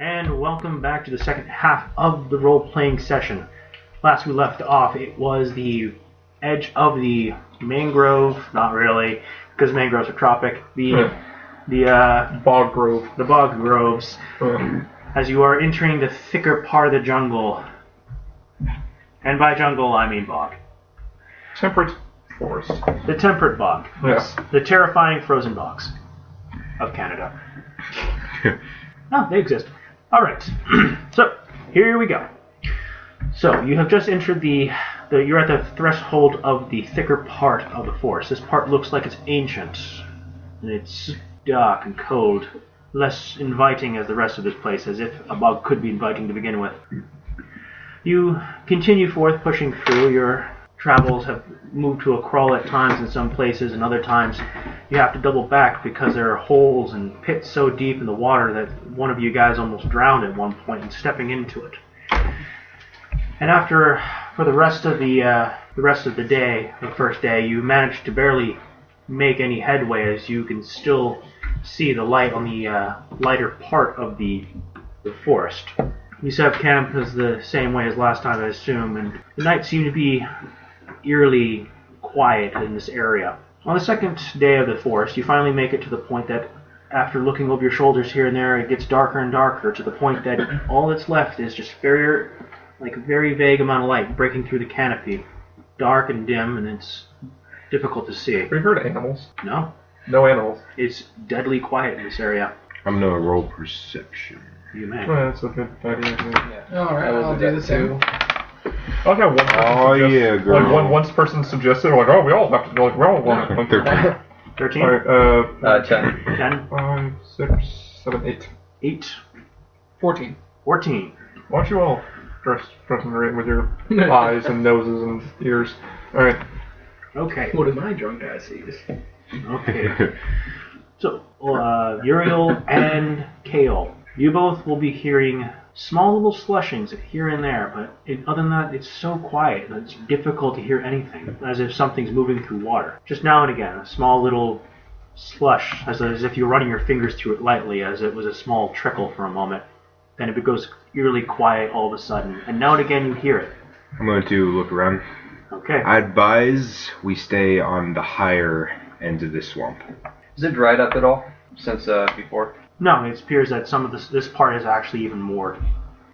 And welcome back to the second half of the role-playing session. Last we left off, it was the edge of the mangrove, not really, because mangroves are tropic, the bog grove. The bog groves, as you are entering the thicker part of the jungle. And by jungle, I mean bog. Temperate forest. The temperate bog. Yes. The terrifying frozen bogs of Canada. Oh, they exist. Alright, so here we go. So you have just entered you're at the threshold of the thicker part of the forest. This part looks like it's ancient, and it's dark and cold, less inviting as the rest of this place, as if a bog could be inviting to begin with. You continue forth, pushing through. Your travels have moved to a crawl at times in some places, and other times you have to double back because there are holes and pits so deep in the water that one of you guys almost drowned at one point in stepping into it. And for the rest of the day, the first day, you managed to barely make any headway, as you can still see the light on the lighter part of the forest. You set up camp as the same way as last time, I assume, and the night seemed to be eerily quiet in this area. On the second day of the forest, you finally make it to the point that, after looking over your shoulders here and there, it gets darker and darker, to the point that all that's left is just a very vague amount of light breaking through the canopy. Dark and dim, and it's difficult to see. Have you heard animals? No. No animals. It's deadly quiet in this area. I'm gonna roll perception. You may. Well, that's a good idea. Yeah. Alright, I'll do the same. I'll have one person suggest, girl. Like one person suggested, we all have to, we all want it. 13? Alright, 10. 10? 5, 6, 7, 8. 8? 14. 14. Why don't you all dress in with your eyes and noses and ears? Alright. Okay. What did my drunk guy sees? Okay. So, Uriel and Kale, you both will be hearing small little slushings here and there, but other than that, it's so quiet that it's difficult to hear anything, as if something's moving through water. Just now and again, a small little slush, as if you're running your fingers through it lightly, as it was a small trickle for a moment. Then it goes eerily quiet all of a sudden, and now and again you hear it. I'm going to look around. Okay. I advise we stay on the higher end of this swamp. Is it dried up at all since before? No, it appears that some of this part is actually even more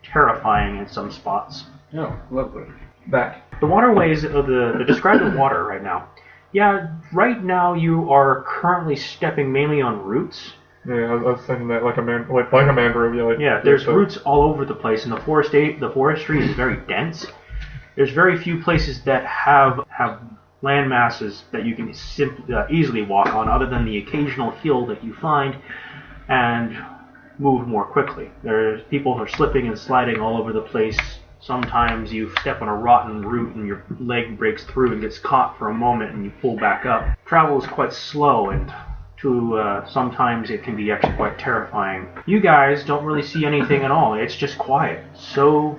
terrifying in some spots. Oh, lovely. Back. The waterways of describe the water right now. Yeah, right now you are currently stepping mainly on roots. Yeah, I was thinking that like a mangrove. Yeah, there's roots all over the place, and the forestry is very dense. There's very few places that have land masses that you can easily walk on, other than the occasional hill that you find and move more quickly. People are slipping and sliding all over the place. Sometimes you step on a rotten root and your leg breaks through and gets caught for a moment and you pull back up. Travel is quite slow, and sometimes it can be actually quite terrifying. You guys don't really see anything at all. It's just quiet. So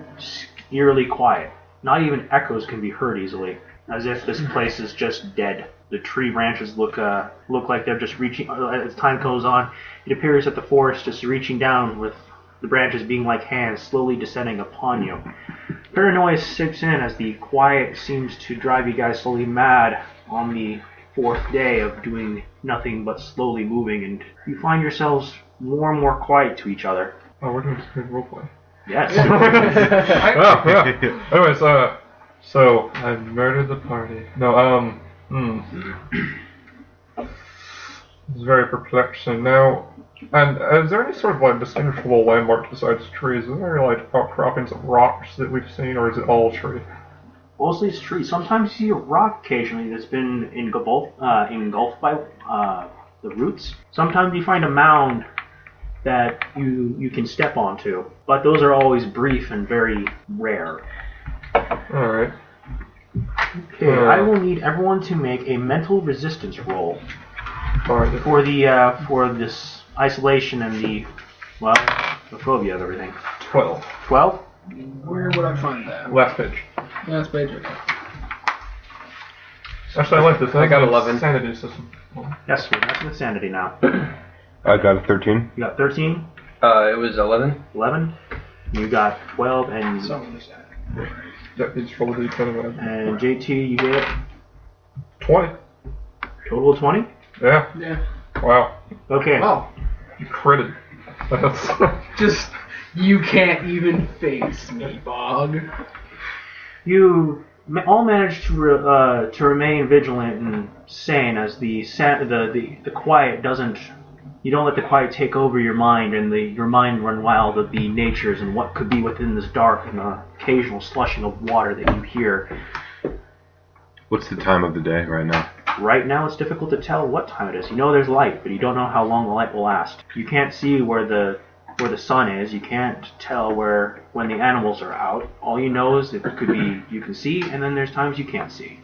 eerily quiet. Not even echoes can be heard easily, as if this place is just dead. The tree branches look like they're just reaching. As time goes on, it appears that the forest is reaching down, with the branches being like hands slowly descending upon you. Paranoia sits in as the quiet seems to drive you guys slowly mad on the fourth day of doing nothing but slowly moving, and you find yourselves more and more quiet to each other. Oh, we're doing this good roleplay. Yes. Yeah. Anyways, so I murdered the party. No, It's very perplexing. Now, and is there any sort of like distinguishable landmark besides trees? Is there like outcroppings of rocks that we've seen, or is it all tree? Mostly it's tree. Sometimes you see a rock occasionally that's been engulfed by the roots. Sometimes you find a mound that you can step onto, but those are always brief and very rare. Alright. Okay, I will need everyone to make a mental resistance roll Alright. for this isolation and the phobia of everything. 12. 12? Where would I find that? Last page. Last page, okay. Actually, I like this. I got 11. Sanity system. Yes, we're messing with sanity now. I got a 13. You got 13? It was 11. 11. You got 12, and That is for the D10. and JT, you get 20. total of 20. Yeah. Yeah. Wow. Okay. Wow. You critted. That's Just, you can't even face me, Bog. You all manage to remain vigilant and sane as the quiet doesn't. You don't let the quiet take over your mind and your mind run wild of the natures and what could be within this dark and the occasional slushing of water that you hear. What's the time of the day right now? Right now, it's difficult to tell what time it is. You know there's light, but you don't know how long the light will last. You can't see where the sun is. You can't tell when the animals are out. All you know is it could be you can see, and then there's times you can't see.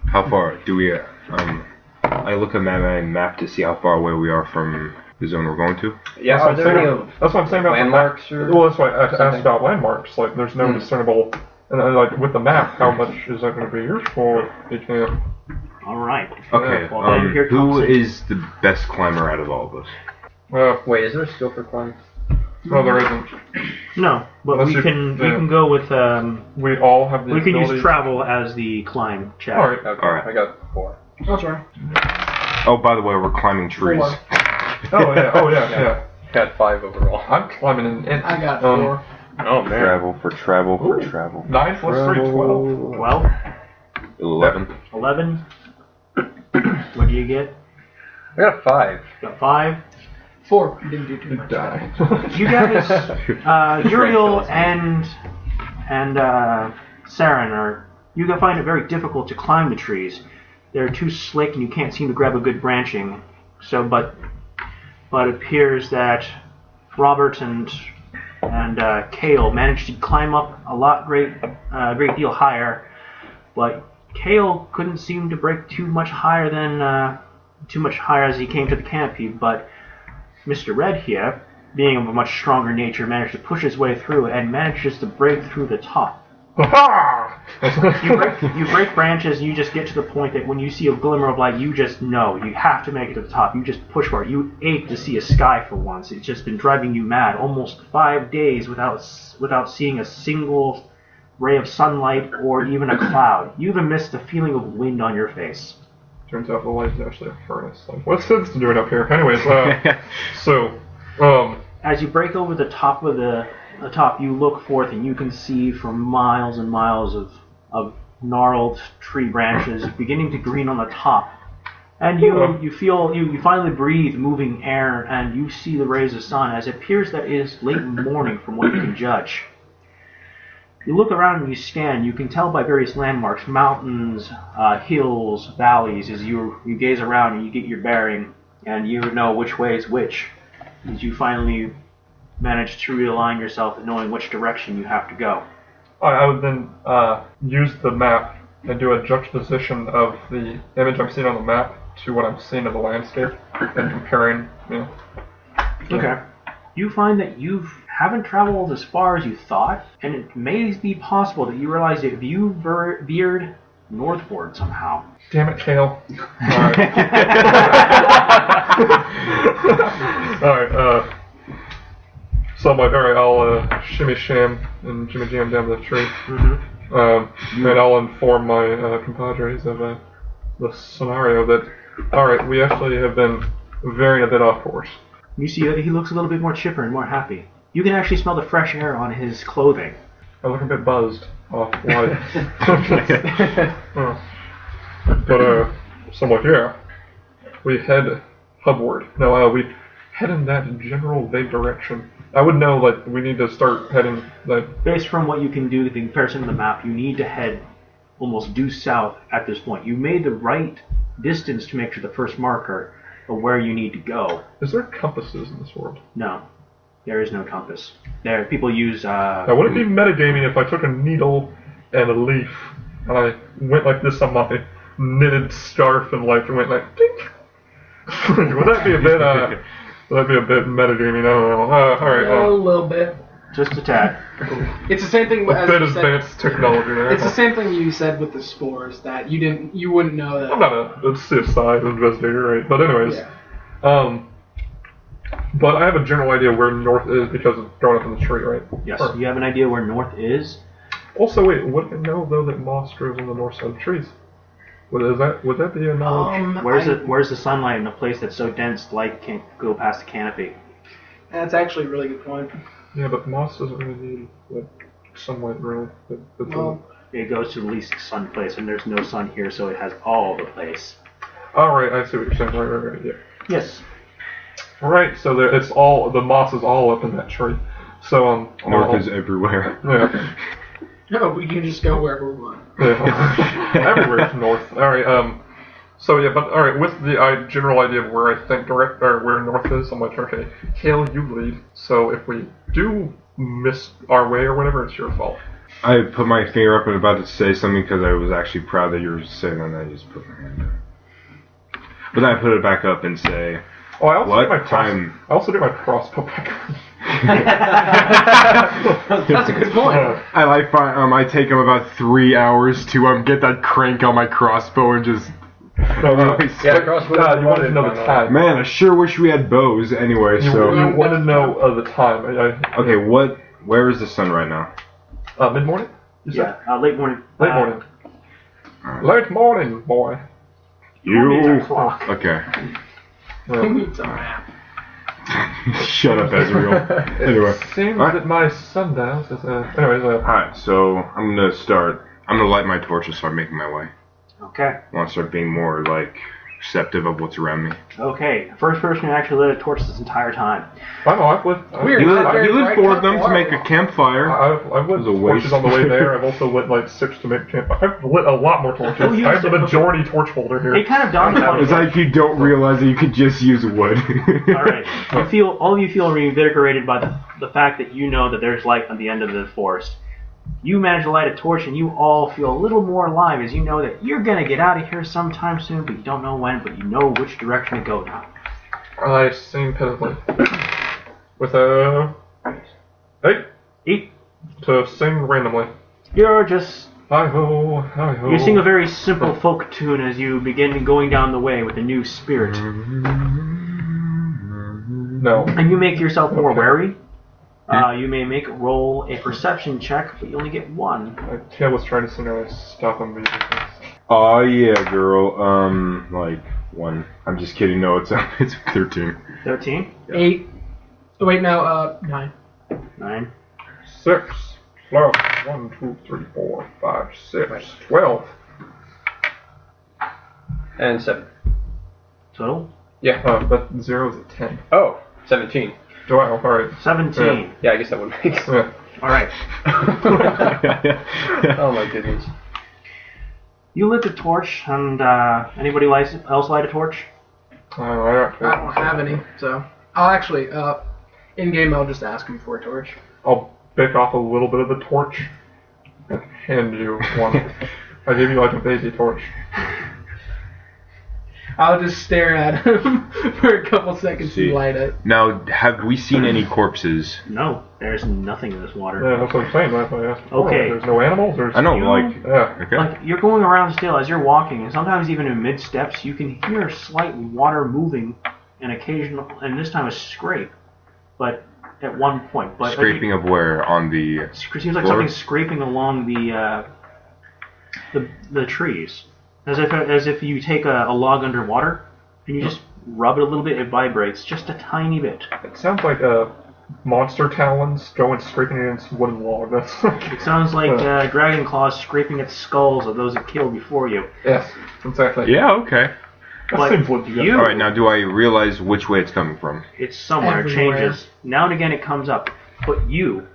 How far do we? I look at my map to see how far away we are from the zone we're going to. Yeah, that's are what I'm there saying any about- that's what I'm saying about the landmarks map. or Well, that's why I asked something? about landmarks. Like, there's no discernible. And like with the map, how much is that going to be useful? You can't. All right. Okay. Well, then here Who comes is the best climber out of all of us? Wait, is there a skill for climbing? No, there isn't. No, but Unless we you- can yeah. go with We all have the we can ability. use travel as the climb check. All right. Okay, Alright. I got 4. Oh, sorry. Oh, by the way, we're climbing trees. 4. Oh yeah. Oh yeah. Got 5 overall. I'm climbing in. I got 4. Oh man. Travel for travel for Ooh. travel. 9 plus 3, 12. 12, 11. 11. What do you get? I got a 5. Got 5. 4. You didn't do too much. Die. You guys, Uriel and Saren you can find it very difficult to climb the trees. They're too slick and you can't seem to grab a good branching. So, but it appears that Robert and Kale managed to climb up a great deal higher, but Kale couldn't seem to break too much higher as he came to the canopy. But Mr. Red here, being of a much stronger nature, managed to push his way through and manages to break through the top. You break branches, you just get to the point that when you see a glimmer of light, you just know you have to make it to the top. You just push for it. You ache to see a sky for once. It's just been driving you mad. Almost 5 days without seeing a single ray of sunlight or even a cloud. You even missed the feeling of wind on your face. Turns out the light is actually a furnace. Like, what's sense to doing up here? Anyways, As you break over the top of the top, you look forth and you can see for miles and miles of gnarled tree branches beginning to green on the top. And you finally breathe moving air and you see the rays of sun as it appears that it is late morning from what you can judge. You look around and you scan, you can tell by various landmarks, mountains, hills, valleys, as you gaze around and you get your bearing and you know which way is which. As you finally manage to realign yourself and knowing which direction you have to go. I would then use the map and do a juxtaposition of the image I'm seeing on the map to what I'm seeing in the landscape and comparing. Yeah. Okay. You find that you haven't traveled as far as you thought, and it may be possible that you realize that you veered northward somehow. Damn it, Kale. Alright. Alright, so I'm like, alright, I'll shimmy sham and jimmy jam down the tree. Mm-hmm. And I'll inform my compadres of the scenario that, alright, we actually have been veering a bit off course. You see that he looks a little bit more chipper and more happy. You can actually smell the fresh air on his clothing. I look a bit buzzed off life. But, somewhat, yeah. We head hubward. No, we head in that general vague direction. I would know, like, we need to start heading, like... Based from what you can do, the comparison to the map, you need to head almost due south at this point. You made the right distance to make to the first marker of where you need to go. Is there compasses in this world? No. There is no compass. There, people use, Now, would it be metagaming if I took a needle and a leaf and I went like this on my knitted scarf and like went like dink? Would that be a bit metagaming? I don't know. Alright, A little bit. just a tad. It's the same thing a as bit you of said. advanced technology there. It's the same thing you said with the spores that you wouldn't know that. I'm not a CSI investigator, right? But anyways, Yeah. But I have a general idea where north is because of growing up in the tree, right? Yes, Or- you have an idea where north is. Also, wait, would I know though that moss grows on the north side of trees? Would that be a knowledge? Where's the sunlight in a place that's so dense light can't go past the canopy? That's actually a really good point. Yeah, but moss doesn't really need sunlight, really. Well, It goes to the least sun place, and there's no sun here, so it has all the place. All right, I see what you're saying. Right, yeah. Yes. Right, so the moss is all up in that tree. So North is everywhere. Yeah. no, we can just go wherever we want. Yeah. Everywhere's north. All right. So yeah, but all right. With the general idea of where I think where north is, I'm like, okay, Hale, you lead. So if we do miss our way or whatever, it's your fault. I put my finger up and about to say something because I was actually proud that you were saying that, and I just put my hand down. But then I put it back up and say, Oh, I also what did my time? I also did my crossbow back. That's a good point. I take him about 3 hours to get that crank on my crossbow and just. Yeah, crossbow. You wanted to know the time. Man, I sure wish we had bows. Anyway, so. You want to know the time. Okay, where is the sun right now? Mid-morning? You said? Yeah, late morning. Late morning. Alright. Late morning, boy. You. Clock. Okay. Who needs a map? Shut up, Ezreal. Anyway. Seems Alright. that my sundial says, anyways, Alright, so I'm gonna light my torch and start making my way. Okay. I want to start being more, receptive of what's around me. Okay. First person who actually lit a torch this entire time. I know, I've lit... Weird. You lit 4 of them to make a Water. campfire. I've lit It was a torches waste. on the way there. I've also lit 6 to make camp. I've lit a lot more torches. Oh, you I have the said- majority torch holder here. It kind of dawned upon It's you. like you don't realize that you could just use wood. All right. All of you feel reinvigorated by the fact that you know that there's light at the end of the forest. You manage to light a torch, and you all feel a little more alive as you know that you're gonna get out of here sometime soon, but you don't know when. But you know which direction to go now. I sing pitifully. With a... 8 to sing randomly. You're just Hi-ho, hi-ho. you sing a very simple folk tune as you begin going down the way with a new spirit, No. and you make yourself more Okay. wary. You may roll a perception check, but you only get 1. Kale was trying to sing and I stopped him immediately. Oh yeah, girl. 1. I'm just kidding. No, it's 13. 13, 8. Oh, wait, no, 9. 9. 6 plus 1, 2, 3, 4, 5, 6, 12. And 7. Total Yeah. That 0 is a 10. Oh, 17. Wow, alright. 17. Yeah, I guess that would make sense. Yeah. All right. Oh my goodness. You lit the torch, and anybody else light a torch? I don't have any, so I'll actually, in game, I'll just ask him for a torch. I'll pick off a little bit of the torch and hand you one. I give you like a baby torch. I'll just stare at him for a couple seconds See. and light it. Now, have we seen any corpses? No, there's nothing in this water. Yeah, that's what I'm saying. That's why I asked before. Okay. There's no animals? There's... I know, Yeah. Okay. Like, you're going around still as you're walking, and sometimes even in mid-steps, you can hear slight water moving, and this time a scrape, but at one point. But Scraping of where? On the... it seems like floor? something's scraping along the trees. As if you take a log underwater, and you just rub it a little bit, it vibrates just a tiny bit. It sounds like monster talons going scraping against wooden log. That's It sounds like dragon claws scraping at the skulls of those that killed before you. Yes, exactly. Yeah, okay. That But seems legit. you- Alright, now do I realize which way it's coming from? It's somewhere, it Everywhere. changes. Now and again it comes up. But you,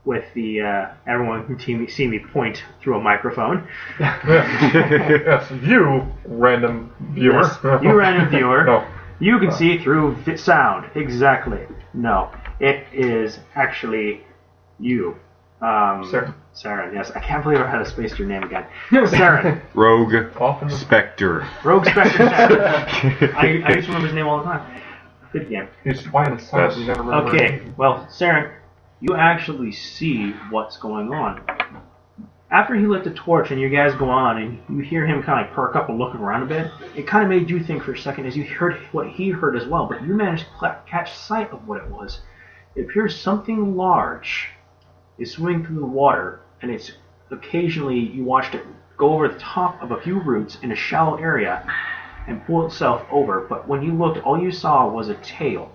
with the, everyone can see me point through a microphone. Yes, you, random viewer. Yes, you random viewer. No. You can see through sound. Exactly. No. It is actually you. Saren. Saren, yes. I can't believe I had to space your name again. Saren. Rogue Often. Spectre. Rogue Spectre Saren. I used to remember his name all the time. Good game. He's quiet and silent. You never remember. Okay, well, Saren, you actually see what's going on. After he lit the torch and you guys go on and you hear him kind of like perk up and look around a bit, it kind of made you think for a second as you heard what he heard as well, but you managed to catch sight of what it was. It appears something large is swimming through the water, and it's occasionally you watched it go over the top of a few roots in a shallow area and pull itself over, but when you looked, all you saw was a tail.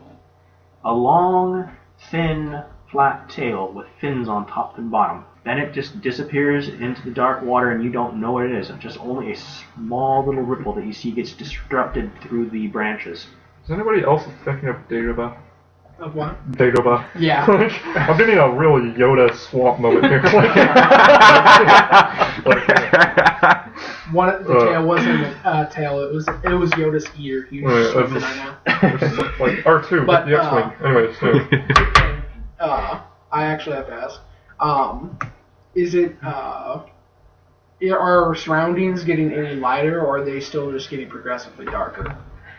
A long, thin, flat tail with fins on top and bottom. Then it just disappears into the dark water and you don't know what it is. It's just only a small little ripple that you see gets disrupted through the branches. Is anybody else thinking of Dagobah? Of what? Dagobah. Yeah. I'm getting a real Yoda swamp moment here. The tail wasn't a tail. It was Yoda's ear. You just sort of know. Like R2, but the X-Wing. Anyway, so. I actually have to ask. Is it, are our surroundings getting any lighter, or are they still just getting progressively darker?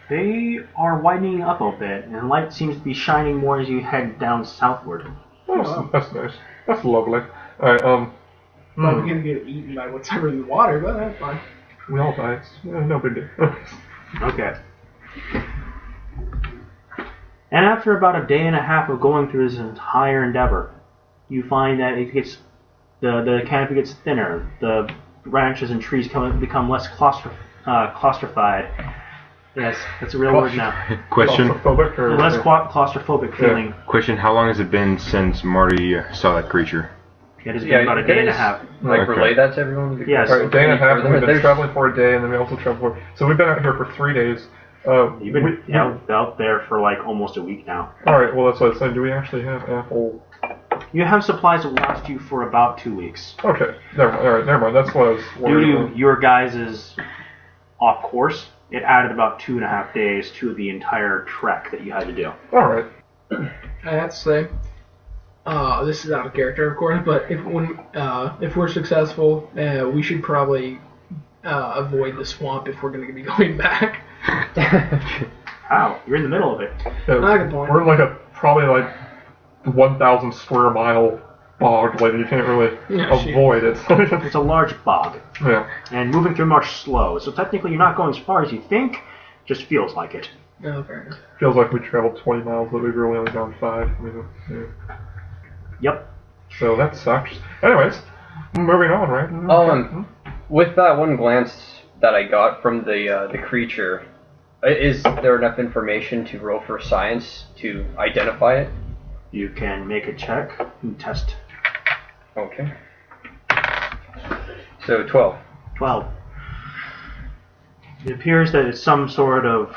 They are widening up a bit, and light seems to be shining more as you head down southward. That's nice. That's lovely. Alright, Well, we're gonna get eaten by whatever in the water, but that's fine. we all die. It's no big deal. Okay. And after about a day and a half of going through this entire endeavor, you find that it gets the canopy gets thinner, the branches and trees become less claustrophied. Yes, that's a real word now. Question. Claustrophobic or Less claustrophobic feeling. Question, how long has it been since Marty saw that creature? It has been about a day and a half. Like, Okay. relay that to everyone? Yes. Alright, a day and a half, and we've been There's- traveling for a day, and then we also traveled for... So we've been out here for 3 days. You've been out there for like almost a week now. Alright, well that's what I was saying. Do we actually have apple... You have supplies that will last you for about 2 weeks. Okay, alright, never mind. That's what I was Due worried to about. your guys' off course, it added about 2.5 days to the entire trek that you had to do. Alright. I have to say, this is out of character, of course, but if we're successful, we should probably avoid the swamp if we're going to be going back. How? You're in the middle of it. Good point. We're in like probably like 1,000 square mile bog, like you can't really avoid it. It's a large bog, Yeah. and moving through much slow. So technically, you're not going as far as you think. Just feels like it. No, fair enough. Feels like we traveled 20 miles, but we've really only gone 5. I mean, yeah. Yep. So that sucks. Anyways, moving on, right? With that one glance that I got from the creature, is there enough information to roll for science to identify it? You can make a check and test. Okay. So 12. 12. It appears that it's some sort of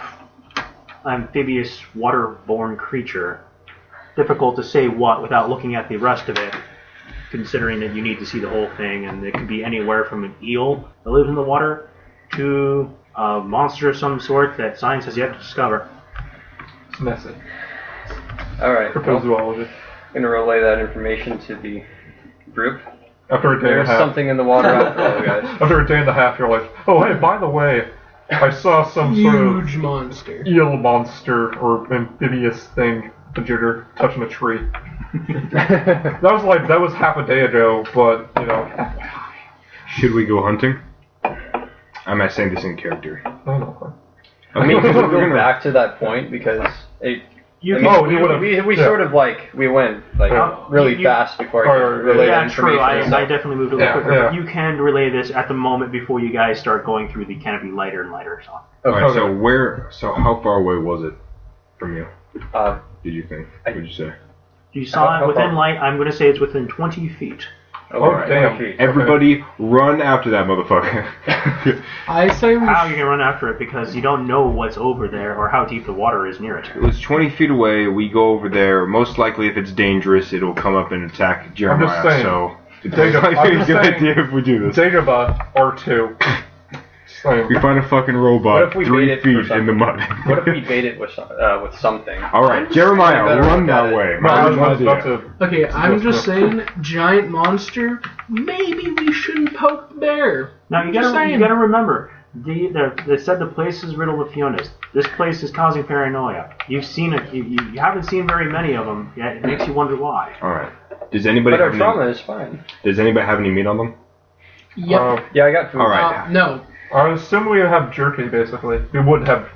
amphibious, waterborne creature. Difficult to say what without looking at the rest of it, considering that you need to see the whole thing, and it could be anywhere from an eel that lives in the water to a monster of some sort that science has yet to discover. It's messy. Alright. Well, Cryptozoology. I'm going to relay that information to the group. After a day and a There's half. something in the water after all, guys. After a day and a half, you're like, oh, hey, by the way, I saw some sort of Huge monster. eel monster or amphibious thing, a jigger, touching a tree. That was half a day ago, but, you know. Should we go hunting? I'm not saying this in character. I don't know. I mean, we we're go gonna- back to that point because it... You I can- mean, we sort of we went really fast before I could relay that Yeah, true. information. I definitely moved a little quicker. yeah. But you can relay this at the moment before you guys start going through the canopy lighter and lighter. So. Alright, Okay. so how far away was it from you, Uh, did you think? What did you say? You saw How it within far? light. I'm going to say it's within 20 feet. Oh, damn. okay. Everybody run after that motherfucker. I say we How are you going to run after it? Because you don't know what's over there or how deep the water is near it. It was 20 feet away. We go over there. Most likely, if it's dangerous, it'll come up and attack Jeremiah. saying. So it's Dagobah- probably I'm a just good saying. idea if we do this. Dagobah R2. We find a fucking What robot if we 3 bait it feet for in something? the mud. What if we bait it with something? All right, Jeremiah, better run look at that it. way. I My was idea. about to... Okay, I'm just saying, giant monster. Maybe we shouldn't poke the bear. Now you Just got saying. to remember. They said the place is riddled with Fionas. This place is causing paranoia. You've seen it. You haven't seen very many of them yet. It makes you wonder why. All right. Does anybody But our have trauma any? is fine. Does anybody have any meat on them? Yep. Yeah, I got food. All right. No. I assume we have jerky, basically. We would have,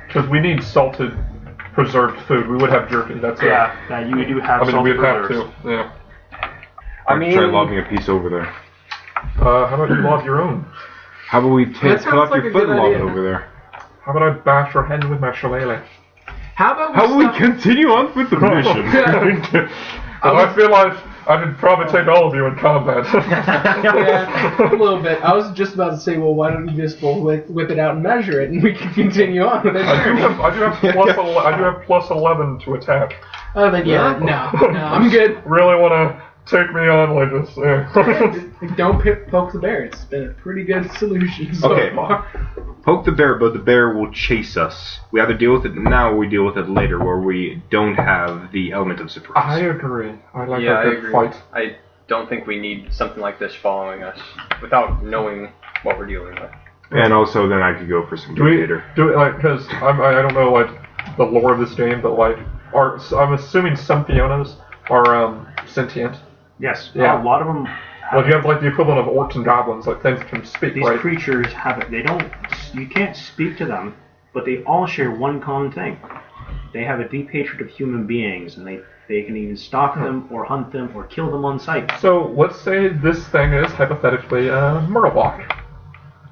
because we need salted, preserved food. We would have jerky. That's it. Yeah, you do have I mean, salt we'd have preserves. to. Yeah. I mean, Try lobbing a piece over there. How about you lob your own? How about we That cut off sounds like your a foot good and lob it idea. over there? How about I bash your head with my shillelagh? How about How about we stop- continue on with the mission? I feel like I could probably take all of you in combat. Yeah, a little bit. I was just about to say, well, why don't you just whip it out and measure it, and we can continue on with it. I do have plus 11 to attack. Oh, then yeah, no, I'm good. Really want to take me on like this? Yeah. Don't poke the bear. It's been a pretty good solution so Okay. far. Poke the bear, but the bear will chase us. We either deal with it now or we deal with it later, where we don't have the element of I surprise. agree. I like yeah, a I good agree. fight. I don't think we need something like this following us without knowing what we're dealing with. And also, then I could go for some Do we later. do it like because I don't know like the lore of this game, but like I'm assuming some Fionas are sentient. Yes, Yeah. a lot of them. Like you have like the equivalent of orcs and goblins, like things that can speak, These right? creatures have it. They don't. You can't speak to them, but they all share one common thing. They have a deep hatred of human beings, and they can even stalk them, or hunt them, or kill them on sight. So let's say this thing is hypothetically a Murloc,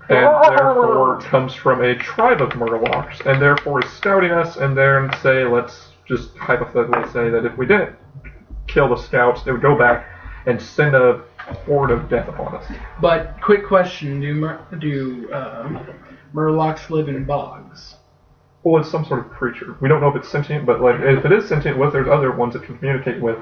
and therefore comes from a tribe of Murlocs, and therefore is scouting us, and then say, let's just hypothetically say that if we didn't kill the scouts, they would go back and send a horde of death upon us. But quick question: do Murlocs live in bogs? Well, it's some sort of creature. We don't know if it's sentient, but like if it is sentient, what if there's other ones it can communicate with?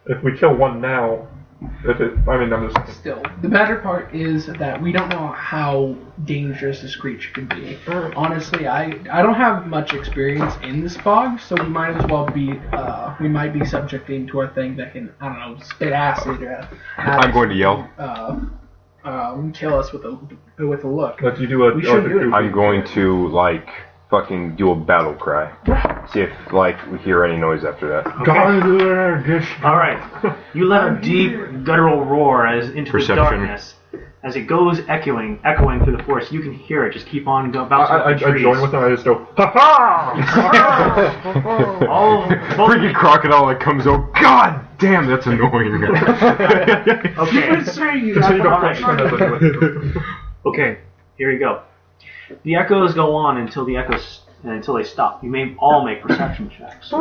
If we kill one now, I'm just Still, the better part is that we don't know how dangerous this creature could be. Honestly, I don't have much experience in this bog, so we might as well be we might be subjecting to a thing that can, I don't know, spit acid. I'm going to yell. Kill us with a look. Like you do a. We should do it. I'm going to, like, fucking do a battle cry. See if, like, we hear any noise after that. All right, you let a deep guttural roar into Perception. the darkness. As it goes echoing through the forest, you can hear it just keep on bouncing off I the trees. join with them. I just go, ha Both of Freaking crocodile that comes over. God damn, that's annoying. Okay. Continue to All right. push them as I do it. Okay, here you go. The echoes go on until they stop. You may all make perception checks.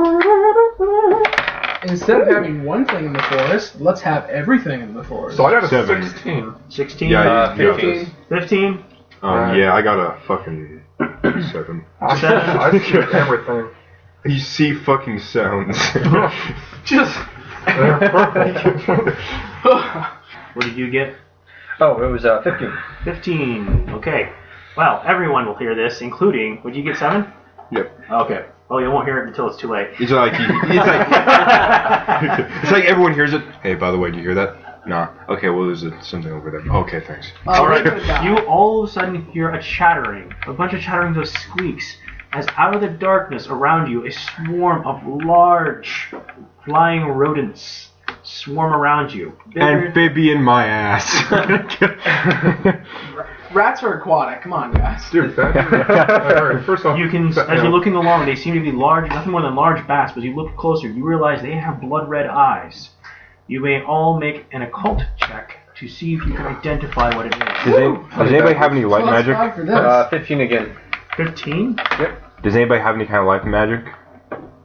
Instead of having one thing in the forest, let's have everything in the forest. So I got a 7. 16. 16, Yeah, you got 15. this. 15, Yeah, I got a fucking 7. I see everything. You see fucking sounds. just. They're perfect. What did you get? Oh, it was 15. 15. Okay. Well, everyone will hear this, including. Would you get 7? Yep. Okay. Well, you won't hear it until it's too late. It's like it's like everyone hears it. Hey, by the way, do you hear that? Nah. Okay, well, there's something over there. Okay, thanks. All right. You all of a sudden hear a chattering, a bunch of chatterings of squeaks, as out of the darkness around you, a swarm of large flying rodents swarm around you. Amphibian my ass. Rats are aquatic. Come on, guys. Dude, alright, first off, You can, as you're looking along, they seem to be large, nothing more than large bats, but as you look closer, you realize they have blood red eyes. You may all make an occult check to see if you can identify what it is. Does anybody have any light Plus magic? 5 for this. 15 again. 15? Does anybody have any kind of light magic?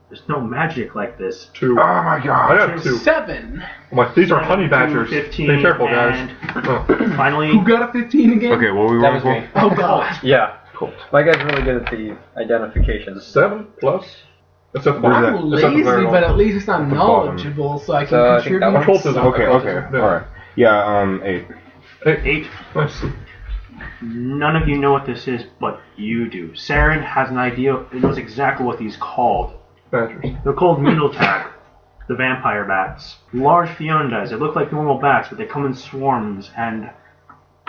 There's no magic like this. 2. Oh my I god. have 2. 7. These are honey badgers. 15, Be careful, guys. and Oh. finally, Who got a 15 again? Okay, what were we That rolling was for? me. Oh god. Yeah. My guy's really good at the identifications. 7 plus. That's at the Where's bottom. that? I'm It's at the lazy, very but bottom. at least it's not the bottom. knowledgeable, so I can So I think that contribute. one- some. Okay, Yeah. alright. Yeah, 8. 8. Nice. None of you know what this is, but you do. Saren has an idea, knows exactly what these called. Badgers. They're called Minotaur, the vampire bats. Large Fiondas. They look like normal bats, but they come in swarms, and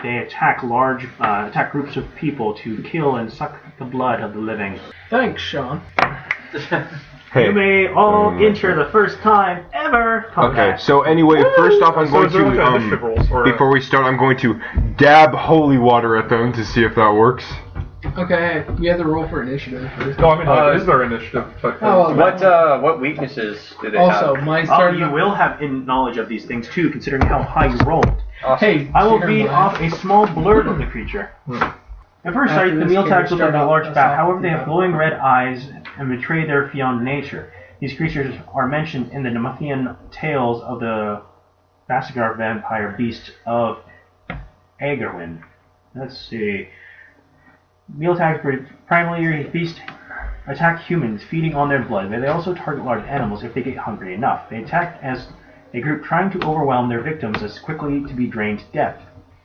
they attack attack groups of people to kill and suck the blood of the living. Thanks, Sean. You may all enter the first time ever. Okay, so anyway, first off, I'm going to, before we start, I'm going to dab holy water at them to see if that works. Okay, you have to roll for initiative first. No, I mean, is there initiative? What weaknesses do they have? Also, my starting. You will have knowledge of these things too, considering how high you rolled. Awesome. Hey, I will read off a small blurb of the creature. At first sight, the meal tags look like a large bat. However, they have glowing red eyes and betray their feigned nature. These creatures are mentioned in the Nemethian tales of the Basagar vampire beast of Agarwin. Let's see. Meal tags primarily beast attack humans, feeding on their blood, but they also target large animals if they get hungry enough. They attack as a group trying to overwhelm their victims as quickly to be drained to death.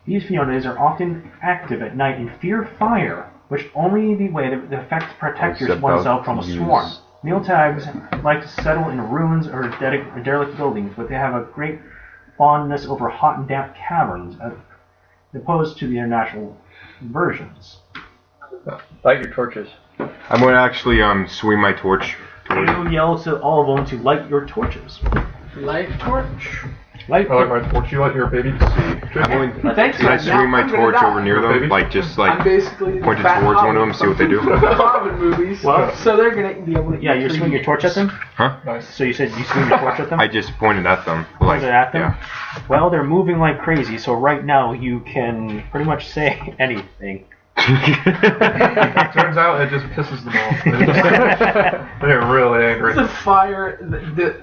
These fiennes are often active at night and fear fire, which only the way that the effect protects oneself from a swarm. Meal tags like to settle in ruins or derelict buildings, but they have a great fondness over hot and damp caverns, as opposed to the international versions. Light your torches. I'm going to actually swing my torch. You yell to all of them to light your torches. Light torch. Light. I like my torch. You like your baby to see. I'm going to Thanks, can I man. swing my I'm gonna torch die. over near them, I'm basically the point it fat towards one of Hobbit them, see what they from do? the Hobbit movies. Well, so they're gonna be able to. Yeah, you're swinging your torch at them? Huh? Nice. So you said you swing your torch at them? I just pointed at them. Pointed at them? Yeah. Well, they're moving like crazy, so right now you can pretty much say anything. Turns out it just pisses them off. They're really angry. The fire,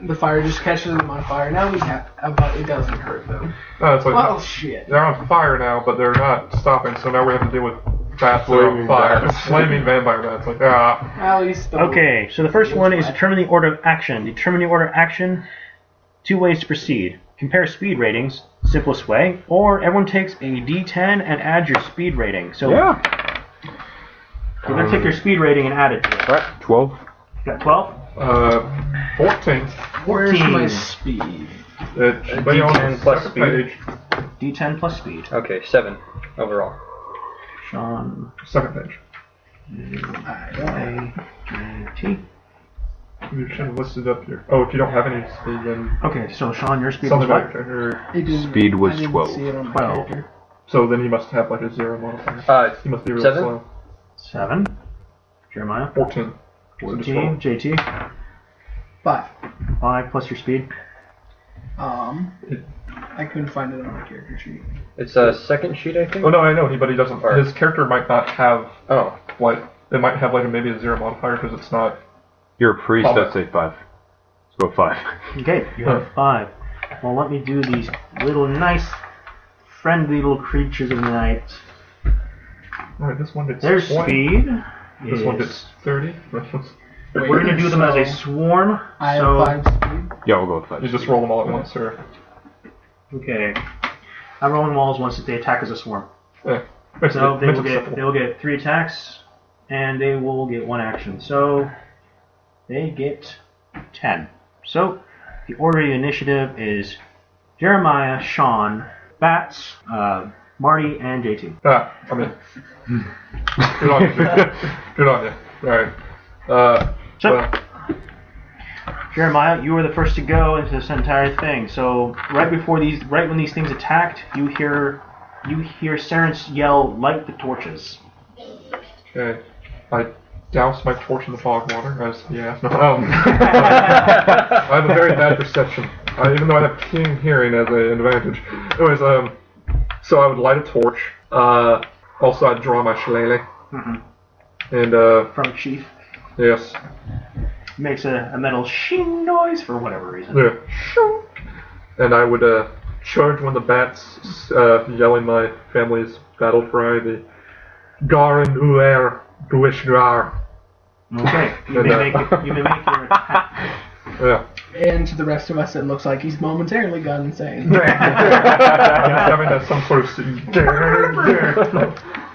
the fire just catches them on fire. Now we have, but it doesn't hurt them. No, it's like Well, shit. they're on fire now, but they're not stopping. So now we have to deal with bats that are on fire, flaming vampire bats. Like At least. Okay, so the first one is determine the order of action. Determine the order of action. 2 ways to proceed. Compare speed ratings, simplest way, or everyone takes a D10 and add your speed rating. So Yeah. you're going to take your speed rating and add it to it. Alright, 12. You got 12? 14. Where's 14. my speed? It should be on D10 the plus second speed. page. D10 plus speed. Okay, 7 overall. Sean, Second page. T. You should have listed up here. Oh, if you don't have any speed, then Okay, so Sean, your speed is something what? like that. Or- It didn't- Speed was I didn't 12. see it on my 12. character. So then he must have like a 0 modifier. He must be really 7? slow. 7. Jeremiah. 14. 14. JT. 5. 5 plus your speed. I couldn't find it on my character sheet. It's a second sheet, I think. Oh no, I know, but he doesn't. Or- His character might not have Oh. like it might have like maybe a 0 modifier because it's not. You're a priest, Oh. that's a 5. Let's go 5. Okay, you have 5. Well, let me do these little nice, friendly little creatures of the night. Alright, this one gets Their 20. speed This one is... gets 30. We're going to do them as a swarm. I have so, 5 speed. Yeah, we'll go with 5. You just roll them all at once, or okay. I'm rolling walls once they attack as a swarm. yeah. So they will get 3 attacks, and they will get 1 action. So they get 10. So the order of the initiative is Jeremiah, Sean, Bats, Marty, and JT. Ah, I'm in. Good on you. Good on you. Alright. So, Well, Jeremiah, you were the first to go into this entire thing. So right when these things attacked, you hear Serence yell, "Light the torches!" okay. I douse my torch in the fog water, as he asked. No, I have a very bad perception, even though I have keen hearing as an advantage. Anyways, so I would light a torch. Also, I'd draw my shillelagh. And, From Chief. yes. Makes a metal shing noise for whatever reason. Yeah. And I would, charge one of the bats, yelling my family's battle cry, the Garin Uer Duishgar. Okay, you may make your attack. Yeah. And to the rest of us, it looks like he's momentarily gone insane. I'm having that some sort of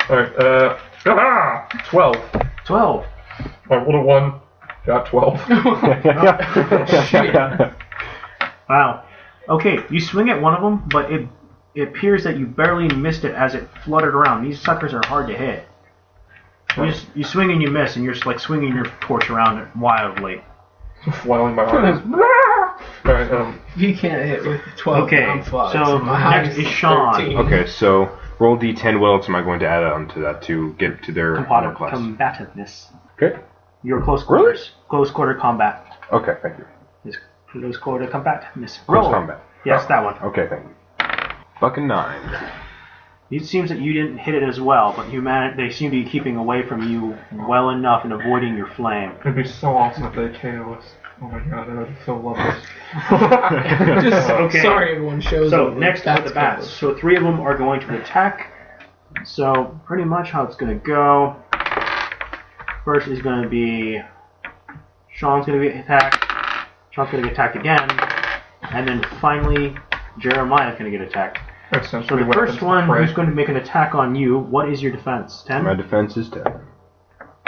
Alright, 12. 12. I rolled a 1, got 12. Wow. Okay, you swing at one of them, but it appears that you barely missed it as it fluttered around. These suckers are hard to hit. You swing and you miss, and you're just like swinging your torch around it wildly. flailing my arms. Alright, You can't hit with 12 Okay, round slugs. so My next highest is Sean. 13. Okay, so roll d10. What else am I going to add on to that to get to their armor class? Combativeness. Okay. Your close quarters. Close quarter combat. Okay, thank you. Is close quarter combativeness. Close Roll. combat. Yes, that one. Okay, thank you. Fucking 9. It seems that you didn't hit it as well, but they seem to be keeping away from you well enough and avoiding your flame. it'd be so awesome if they KO us. Oh my god, I would so love this. Just Okay. sorry, everyone shows So up. next are the bats. So 3 of them are going to attack. So pretty much how it's going to go. First is going to be Sean's going to get attacked. Sean's going to get attacked again, and then finally Jeremiah's going to get attacked. So the first one who's going to make an attack on you, what is your defense? 10? My defense is 10.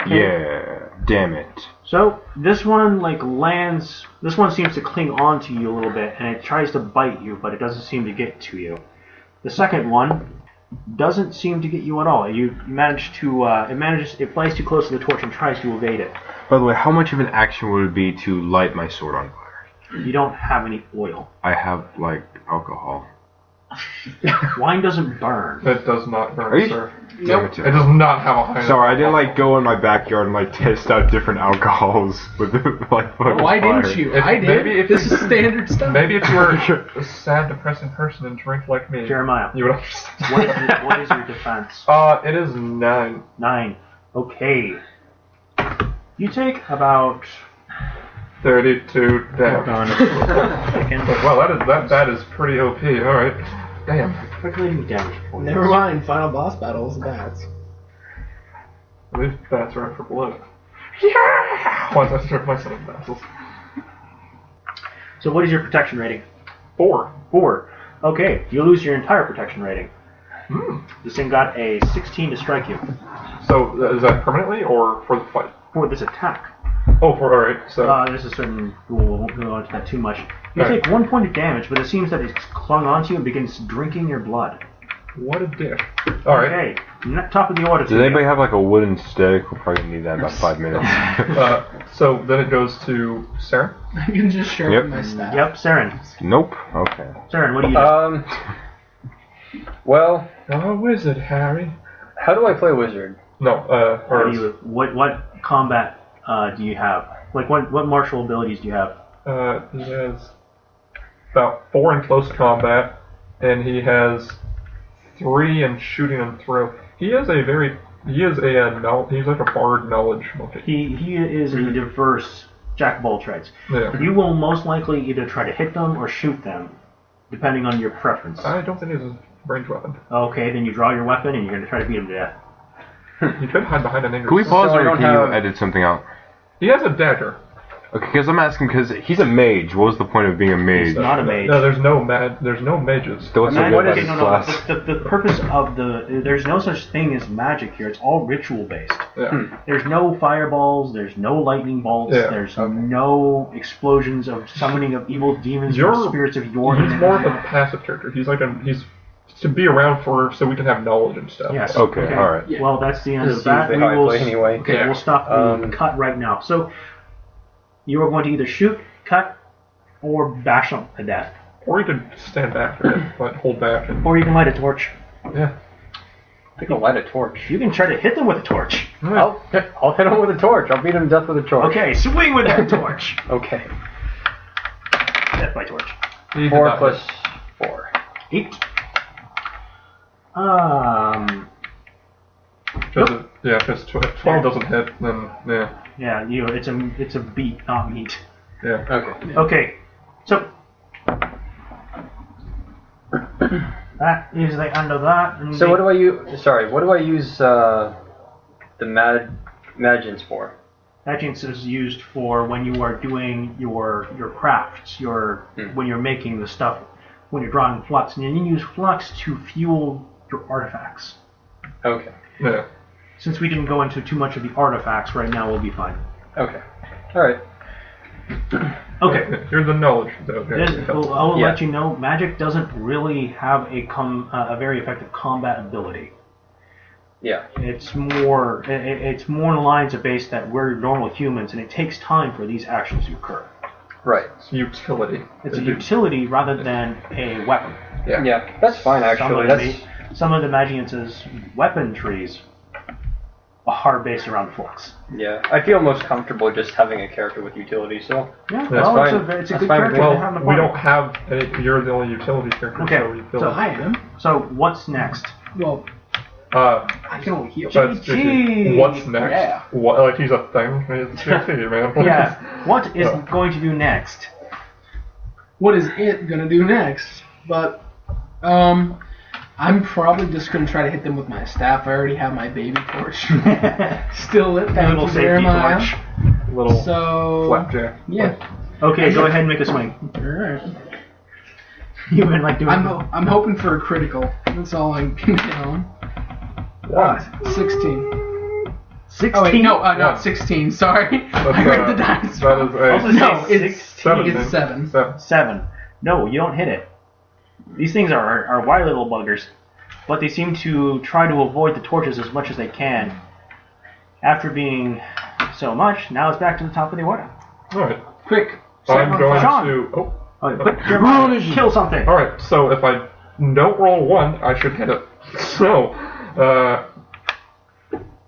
Yeah, damn it. So this one lands. This one seems to cling on to you a little bit, and it tries to bite you, but it doesn't seem to get to you. The second one doesn't seem to get you at all. You manage to. It flies too close to the torch and tries to evade it. By the way, how much of an action would it be to light my sword on fire? You don't have any oil. I have alcohol. Wine doesn't burn. It does not Are burn, you? sir. Damn It does not have a high Sorry, I didn't go in my backyard and test out different alcohols with fucking Why fire. didn't you? If- I did. maybe if This you- is standard stuff. Maybe if you were a sad, depressing person and drink like me, Jeremiah, you would understand. what is your defense? It is 9. 9. Okay. You take about. 32 Hold damage. on a second. Well, that is pretty OP. All right. Damn. Calculating damage for you. Never mind. Final boss battle is bats. These bats are out for blood. Yeah. Once I start my son of battles. So what is your protection rating? 4. 4. Okay, you lose your entire protection rating. Hmm. This thing got a 16 to strike you So is that permanently or for the fight? for this attack. Oh, all right. So There's a certain rule, I won't go into that too much. You Alright. take 1 point of damage, but it seems that it's clung onto you and begins drinking your blood. what a dick. All right. Okay, top of the order. Does anybody have a wooden stick? We'll probably need that in about 5 minutes. So then it goes to Sarah. I can just sharpen Yep. my staff. Yep, Saren. Nope. Okay. Saren, what do you do? Well, Oh, wizard, Harry. how do I play wizard? No. What combat do you have? What martial abilities do you have? He has about 4 in close combat, and he has 3 in shooting and throw. He's like a bard knowledge monkey. He is a diverse jack of all trades. Yeah. You will most likely either try to hit them or shoot them, depending on your preference. I don't think it's a ranged weapon. Okay, then you draw your weapon and you're going to try to beat him to death. You could hide behind an angry. Can we pause So I or don't can you have- edit something out? He has a dagger. Okay, because I'm asking because he's a mage. What was the point of being a mage? He's not a mage. No, there's no mages. So what's the Magic- good about okay, his no, class? the purpose of there's no such thing as magic here. It's all ritual based. Yeah. There's no fireballs. There's no lightning bolts. Yeah, There's okay. no explosions of summoning of evil demons You're- or spirits of your. He's more of a passive character. He's to be around so we can have knowledge and stuff. Yes. Okay, all right. Yeah. Well, that's the end This of is that. usually how I play anyway. Okay, Yeah. we'll stop the Um, cut right now. So you are going to either shoot, cut, or bash them to death, Or you could stand back for it, but hold back and or you can light a torch. yeah. I can light a torch. You can try to hit them with a torch. I'll hit him with a torch. I'll beat him to death with a torch. Okay, swing with that torch. Okay. Death by torch. He did 4 not plus hit. 4. 8. Because 12 doesn't hit, then yeah. Yeah, it's a beat, not meat. Yeah. Okay. Okay, so that is the end of that. And So what do I use? Sorry, what do I use the magins for? Magic is used for when you are doing your crafts, when you're making the stuff, when you're drawing flux, and then you use flux to fuel your artifacts. Okay. Yeah. Since we didn't go into too much of the artifacts right now, we'll be fine. Okay. All right. Okay. Here's the knowledge. Though. I will Yeah. let you know, magic doesn't really have a very effective combat ability. Yeah. It's more it's more in the lines of base that we're normal humans, and it takes time for these actions to occur. Right. It's utility. It's a utility rather than a weapon. Yeah. Yeah, that's fine actually. Some of the Magiance's weapon trees are based around flux. Yeah, I feel most comfortable just having a character with utility, so... Yeah, That's well, fine. it's a That's good fine. character to have in the Well, we party. don't have any... You're the only utility character, Okay, so we feel so I am. So what's next? Well, Uh, I can only heal. that's GG. what's next? Yeah. What, like he's a thing? It's GG, man. Yeah, what is going to do next? What is it gonna do next? But, I'm probably just gonna try to hit them with my staff. I already have my baby torch still lit. Thank Little you, very safety much. torch. Little So, flapjack. yeah. Okay, go ahead and make a swing. Alright. You've been like doing. I'm hoping for a critical. That's all I can get on. What? 16. 16. Oh wait, no, One. not 16. Sorry, That's, I read the dice. That is a... Also No, say it's 16. It's 7. 7. No, you don't hit it. These things are wily little buggers, but they seem to try to avoid the torches as much as they can. After being so much, now it's back to the top of the order. Alright. Quick. I'm going Sean. to... Oh. Oh, quick, Jeremiah, kill something. Alright, so if I don't roll 1, I should hit it. So,